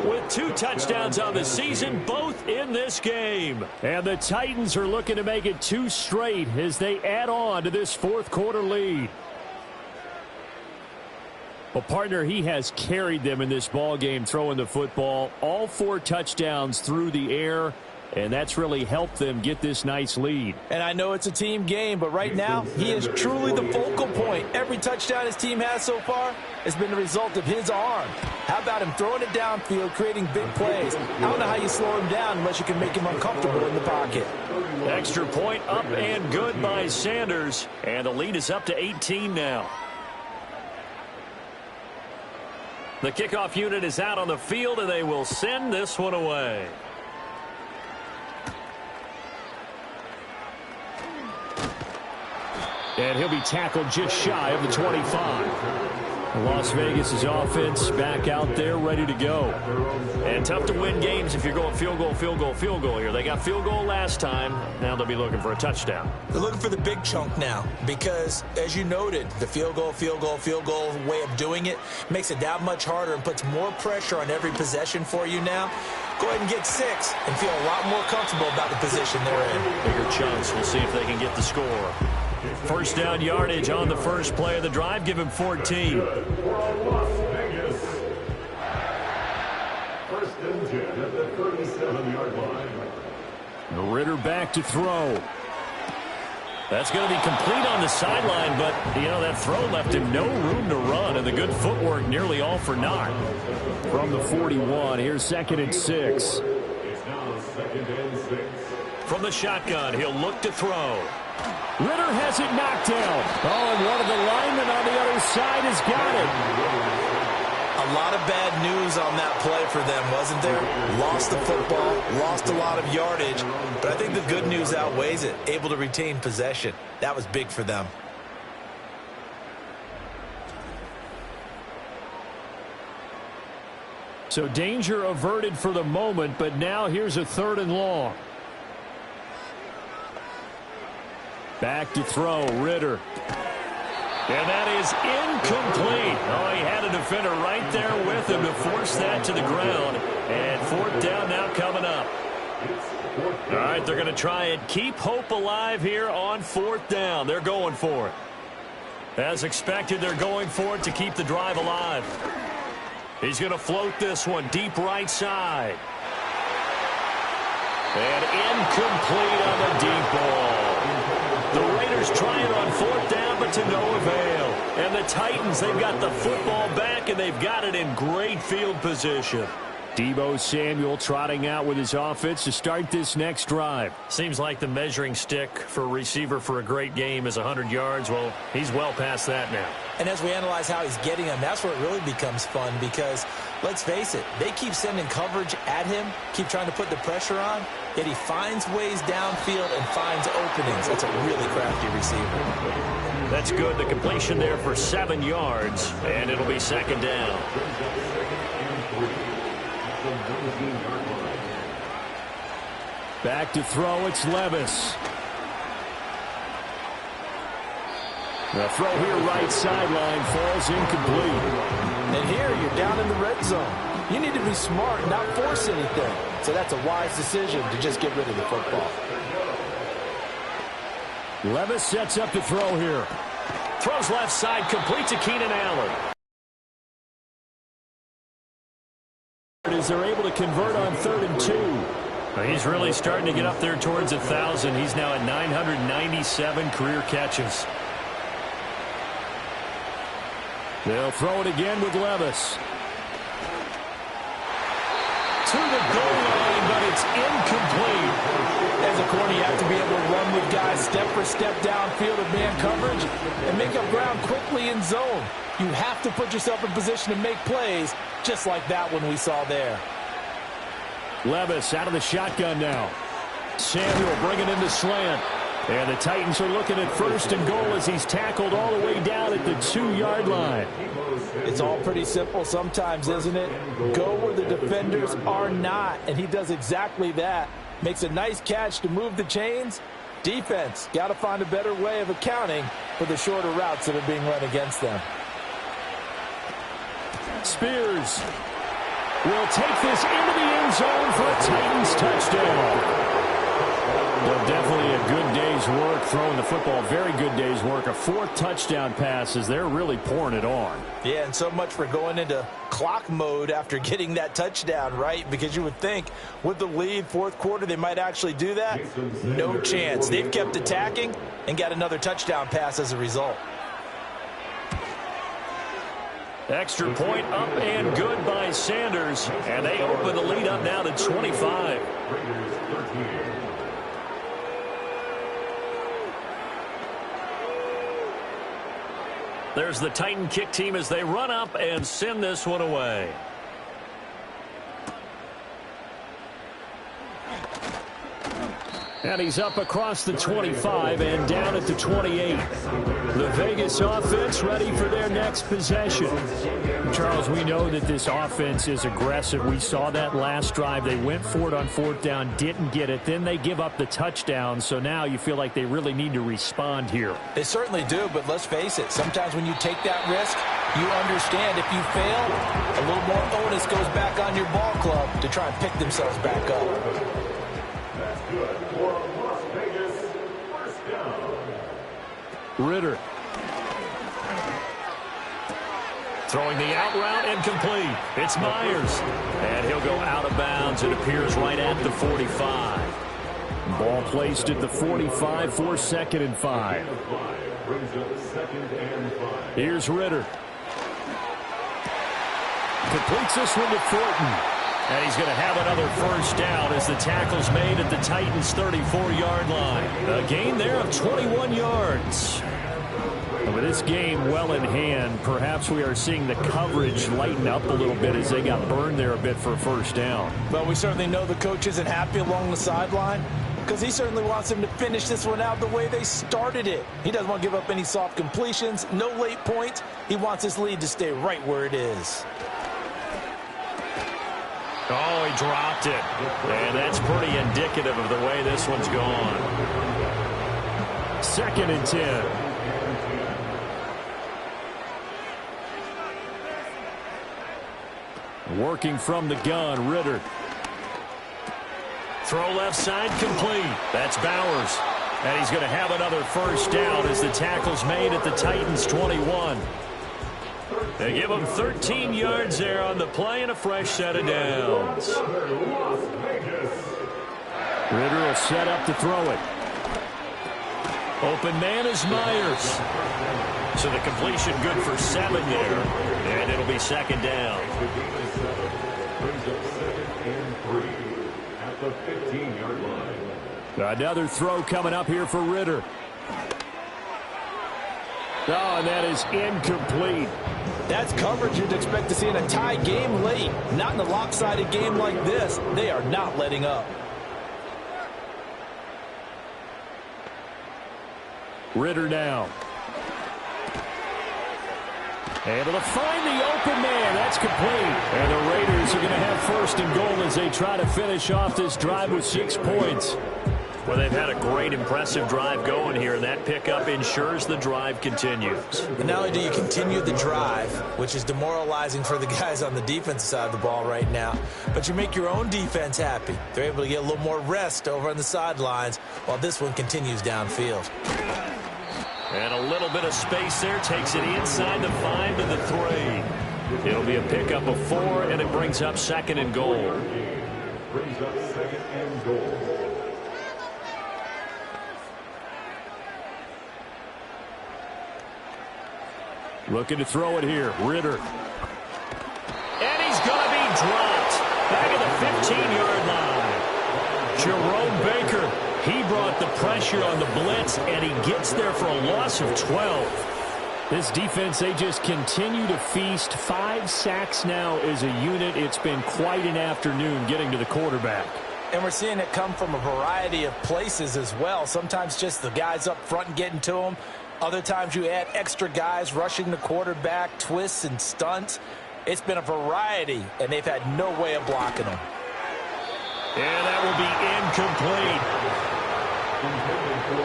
with 2 touchdowns on the season, both in this game. And the Titans are looking to make it 2 straight as they add on to this fourth quarter lead. Well, partner, he has carried them in this ball game throwing the football. All 4 touchdowns through the air. And that's really helped them get this nice lead. And I know it's a team game, but right now, he is truly the focal point. Every touchdown his team has so far has been the result of his arm. How about him throwing it downfield, creating big plays? I don't know how you slow him down unless you can make him uncomfortable in the pocket. Extra point up and good by Sanders. And the lead is up to 18 now. The kickoff unit is out on the field, and they will send this one away. And he'll be tackled just shy of the 25. Las Vegas' offense back out there ready to go. And tough to win games if you're going field goal, field goal, field goal here. They got field goal last time. Now they'll be looking for a touchdown. They're looking for the big chunk now because, as you noted, the field goal way of doing it makes it that much harder and puts more pressure on every possession for you now. Go ahead and get 6 and feel a lot more comfortable about the position they're in. Bigger chunks. We'll see if they can get the score. First down yardage on the first play of the drive. Give him 14. First and 10 at the 37-yard line. Ritter back to throw. That's going to be complete on the sideline, but, you know, that throw left him no room to run, and the good footwork nearly all for naught. From the 41, here's 2nd and 6. It's now 2nd and 6. From the shotgun, he'll look to throw. Ritter has it knocked down. Oh, and one of the linemen on the other side has got it. A lot of bad news on that play for them, wasn't there? Lost the football, lost a lot of yardage, but I think the good news outweighs it. Able to retain possession. That was big for them. So danger averted for the moment, but now here's a 3rd and long. Back to throw, Ritter. And that is incomplete. Oh, he had a defender right there with him to force that to the ground. And 4th down now coming up. All right, they're going to try and keep hope alive here on 4th down. They're going for it. As expected, they're going for it to keep the drive alive. He's going to float this one deep right side. And incomplete on the deep ball. The Raiders try it on 4th down, but to no avail. And the Titans, they've got the football back, and they've got it in great field position. Deebo Samuel trotting out with his offense to start this next drive. Seems like the measuring stick for a receiver for a great game is 100 yards. Well, he's well past that now. And as we analyze how he's getting them, that's where it really becomes fun because, let's face it, they keep sending coverage at him, keep trying to put the pressure on, yet he finds ways downfield and finds openings. That's a really crafty receiver. That's good. The completion there for 7 yards, and it'll be second down. Back to throw, it's Levis. The throw here right sideline falls incomplete. And here you're down in the red zone. You need to be smart and not force anything. So that's a wise decision to just get rid of the football. Levis sets up to throw here. Throws left side, complete to Keenan Allen. As they're able to convert on 3rd and 2. He's really starting to get up there towards 1,000. He's now at 997 career catches. They'll throw it again with Levis. To the goal line, but it's incomplete. As a corner, you have to be able to run with guys step for step downfield of man coverage and make up ground quickly in zone. You have to put yourself in position to make plays, just like that one we saw there. Levis out of the shotgun now. Samuel bringing in the slant. And the Titans are looking at 1st and goal as he's tackled all the way down at the 2-yard line. It's all pretty simple sometimes, isn't it? Go where the defenders are not, and he does exactly that. Makes a nice catch to move the chains. Defense, got to find a better way of accounting for the shorter routes that are being run against them. Spears will take this into the end zone for a Titans touchdown. Well, definitely a good day's work throwing the football. Very good day's work. A 4th touchdown pass as they're really pouring it on. Yeah, and so much for going into clock mode after getting that touchdown, right? Because you would think with the lead, 4th quarter, they might actually do that. No chance. They've kept attacking and got another touchdown pass as a result. Extra point up and good by Sanders. And they open the lead up now to 25. There's the Titan kick team as they run up and send this one away. And he's up across the 25 and down at the 28. The Vegas offense ready for their next possession. Charles, we know that this offense is aggressive. We saw that last drive. They went for it on 4th down, didn't get it. Then they give up the touchdown. So now you feel like they really need to respond here. They certainly do, but let's face it. Sometimes when you take that risk, you understand if you fail, a little more onus goes back on your ball club to try and pick themselves back up. Good for Las Vegas. 1st down. Ritter. Throwing the out route and complete. It's Myers. And he'll go out of bounds. It appears right at the 45. Ball placed at the 45 for 2nd and 5. Brings up 2nd and 5. Here's Ritter. Completes this one to Thornton. And he's going to have another 1st down as the tackle's made at the Titans' 34-yard line. A gain there of 21 yards. With this game well in hand, perhaps we are seeing the coverage lighten up a little bit as they got burned there a bit for a 1st down. Well, we certainly know the coach isn't happy along the sideline because he certainly wants them to finish this one out the way they started it. He doesn't want to give up any soft completions, no late points. He wants his lead to stay right where it is. Oh, he dropped it. And that's pretty indicative of the way this one's gone. 2nd and 10. Working from the gun, Ritter. Throw left side complete. That's Bowers. And he's going to have another 1st down as the tackle's made at the Titans' 21. They give him 13 yards there on the play and a fresh set of downs. Ritter will set up to throw it. Open man is Myers. So the completion good for 7 there. And it'll be 2nd down. and 3 at the 15-yard line. Another throw coming up here for Ritter. Oh, and that is incomplete. That's coverage you'd expect to see in a tie game late. Not in a lopsided game like this. They are not letting up. Ritter now. Able to find the open man. That's complete. And the Raiders are going to have first and goal as they try to finish off this drive with 6 points. Well, they've had a great, impressive drive going here, and that pickup ensures the drive continues. And not only do you continue the drive, which is demoralizing for the guys on the defensive side of the ball right now, but you make your own defense happy. They're able to get a little more rest over on the sidelines while this one continues downfield. And a little bit of space there takes it inside the 5 to the 3. It'll be a pickup of 4, and it brings up second and goal. Brings up second and goal. Looking to throw it here. Ritter. And he's going to be dropped back at the 15-yard line. Jerome Baker, he brought the pressure on the blitz, and he gets there for a loss of 12. This defense, they just continue to feast. 5 sacks now as a unit. It's been quite an afternoon getting to the quarterback. And we're seeing it come from a variety of places as well. Sometimes just the guys up front and getting to them. Other times you add extra guys rushing the quarterback, twists and stunts. It's been a variety, and they've had no way of blocking them. And that will be incomplete.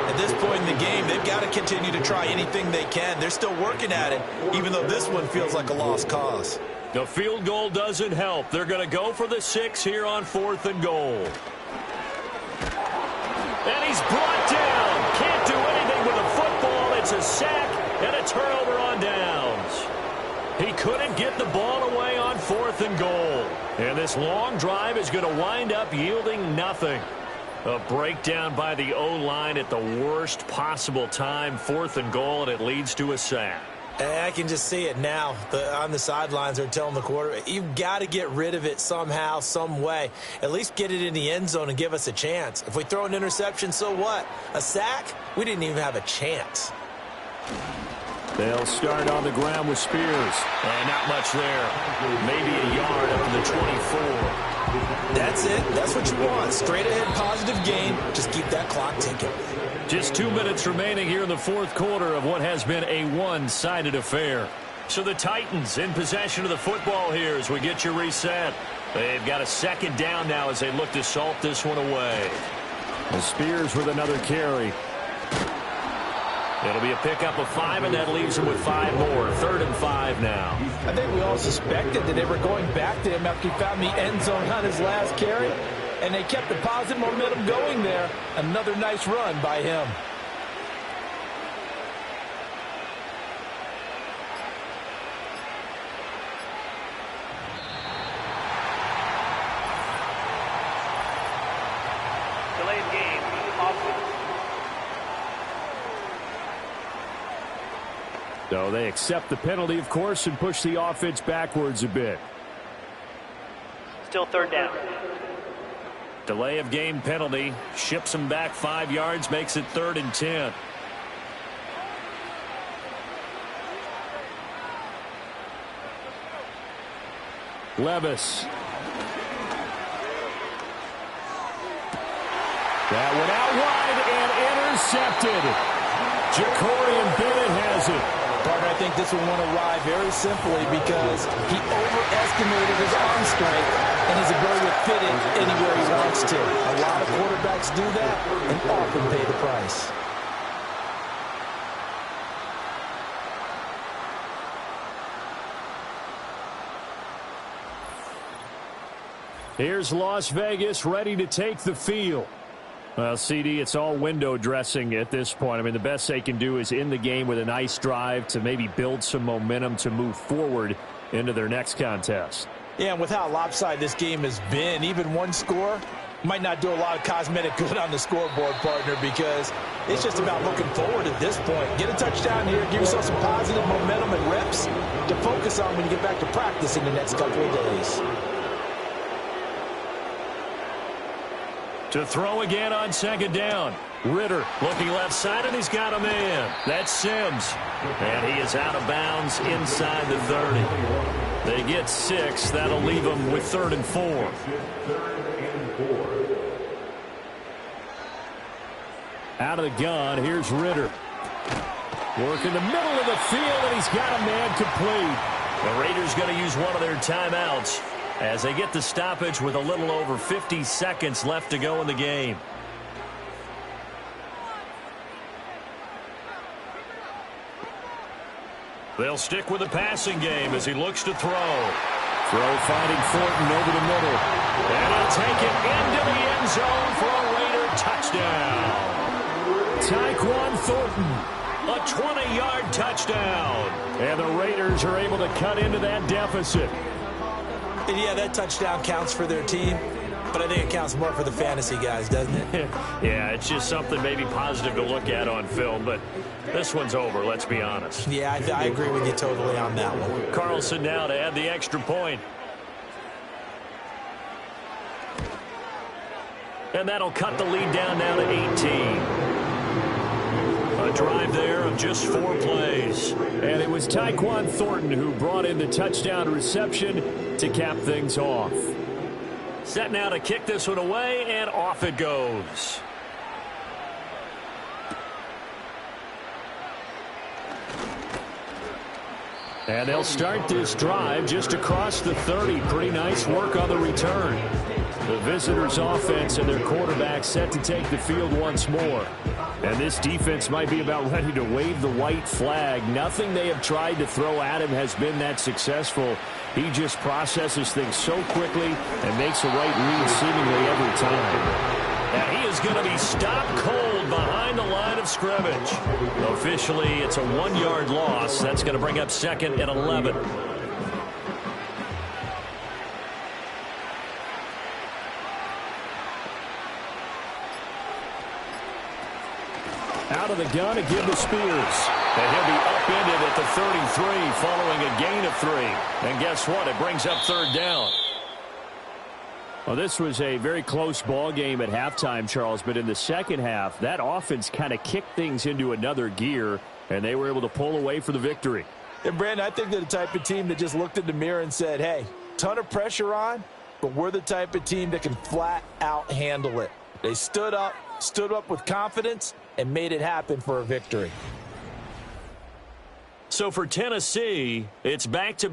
At this point in the game, they've got to continue to try anything they can. They're still working at it, even though this one feels like a lost cause. The field goal doesn't help. They're going to go for the 6 here on 4th and goal. And he's brought down. Can't do anything with a football. It's a sack and a turnover on downs. He couldn't get the ball away on 4th and goal. And this long drive is going to wind up yielding nothing. A breakdown by the O-line at the worst possible time. 4th and goal, and it leads to a sack. And I can just see it now. On the sidelines, they're telling the quarterback, you've got to get rid of it somehow, some way. At least get it in the end zone and give us a chance. If we throw an interception, so what? A sack? We didn't even have a chance. They'll start on the ground with Spears. And not much there. Maybe a yard up to the 24. That's it. That's what you want. Straight ahead positive gain. Just keep that clock ticking. Just 2 minutes remaining here in the 4th quarter of what has been a one-sided affair. So the Titans in possession of the football here as we get you reset. They've got a second down now as they look to salt this one away. And Spears with another carry. It'll be a pickup of 5, and that leaves them with 5 more. 3rd and 5 now. I think we all suspected that they were going back to him after he found the end zone on his last carry. And they kept the positive momentum going there. Another nice run by him. Delayed game. Offense. So they accept the penalty, of course, and push the offense backwards a bit. Still 3rd down. Delay of game penalty. Ships them back 5 yards. Makes it 3rd and 10. Levis. That went out wide and intercepted. Jacorian Bennett has it. Partner, I think this will want to ride very simply because he overestimated his arm strength and his ability to fit it anywhere he wants to. A lot of quarterbacks do that and often pay the price. Here's Las Vegas ready to take the field. Well, CD, it's all window dressing at this point. I mean, the best they can do is in the game with a nice drive to maybe build some momentum to move forward into their next contest. Yeah, and with how lopsided this game has been, even one score might not do a lot of cosmetic good on the scoreboard, partner, because it's just about looking forward at this point. Get a touchdown here, give yourself some positive momentum and reps to focus on when you get back to practice in the next couple of days. To throw again on second down. Ritter looking left side, and he's got a man. That's Sims. And he is out of bounds inside the 30. They get 6. That'll leave them with 3rd and 4. Out of the gun, here's Ritter. Work in the middle of the field, and he's got a man complete. The Raiders going to use one of their timeouts as they get the stoppage with a little over 50 seconds left to go in the game. They'll stick with the passing game as he looks to throw. Throw finding Thornton over the middle. And he'll take it into the end zone for a Raider touchdown. Tyquan Thornton. A 20-yard touchdown. And the Raiders are able to cut into that deficit. And yeah, that touchdown counts for their team, but I think it counts more for the fantasy guys, doesn't it? Yeah, it's just something maybe positive to look at on film, but this one's over, let's be honest. Yeah, I agree with you totally on that one. Carlson now to add the extra point. And that'll cut the lead down now to 18. A drive there of just 4 plays. And it was Tyquan Thornton who brought in the touchdown reception to cap things off. Set now to kick this one away, and off it goes. And they'll start this drive just across the 30. Pretty nice work on the return. The visitors' offense and their quarterback set to take the field once more. And this defense might be about ready to wave the white flag. Nothing they have tried to throw at him has been that successful. He just processes things so quickly and makes the right read seemingly every time. And he is going to be stopped cold behind the line of scrimmage. Officially, it's a 1-yard loss. That's going to bring up 2nd and 11. Out of the gun to give to Spears. And he'll be upended at the 33 following a gain of 3. And guess what? It brings up 3rd down. Well, this was a very close ball game at halftime, Charles, but in the second half, that offense kind of kicked things into another gear, and they were able to pull away for the victory. And, Brandon, I think they're the type of team that just looked in the mirror and said, hey, ton of pressure on, but we're the type of team that can flat out handle it. They stood up with confidence, and made it happen for a victory. So for Tennessee, it's back to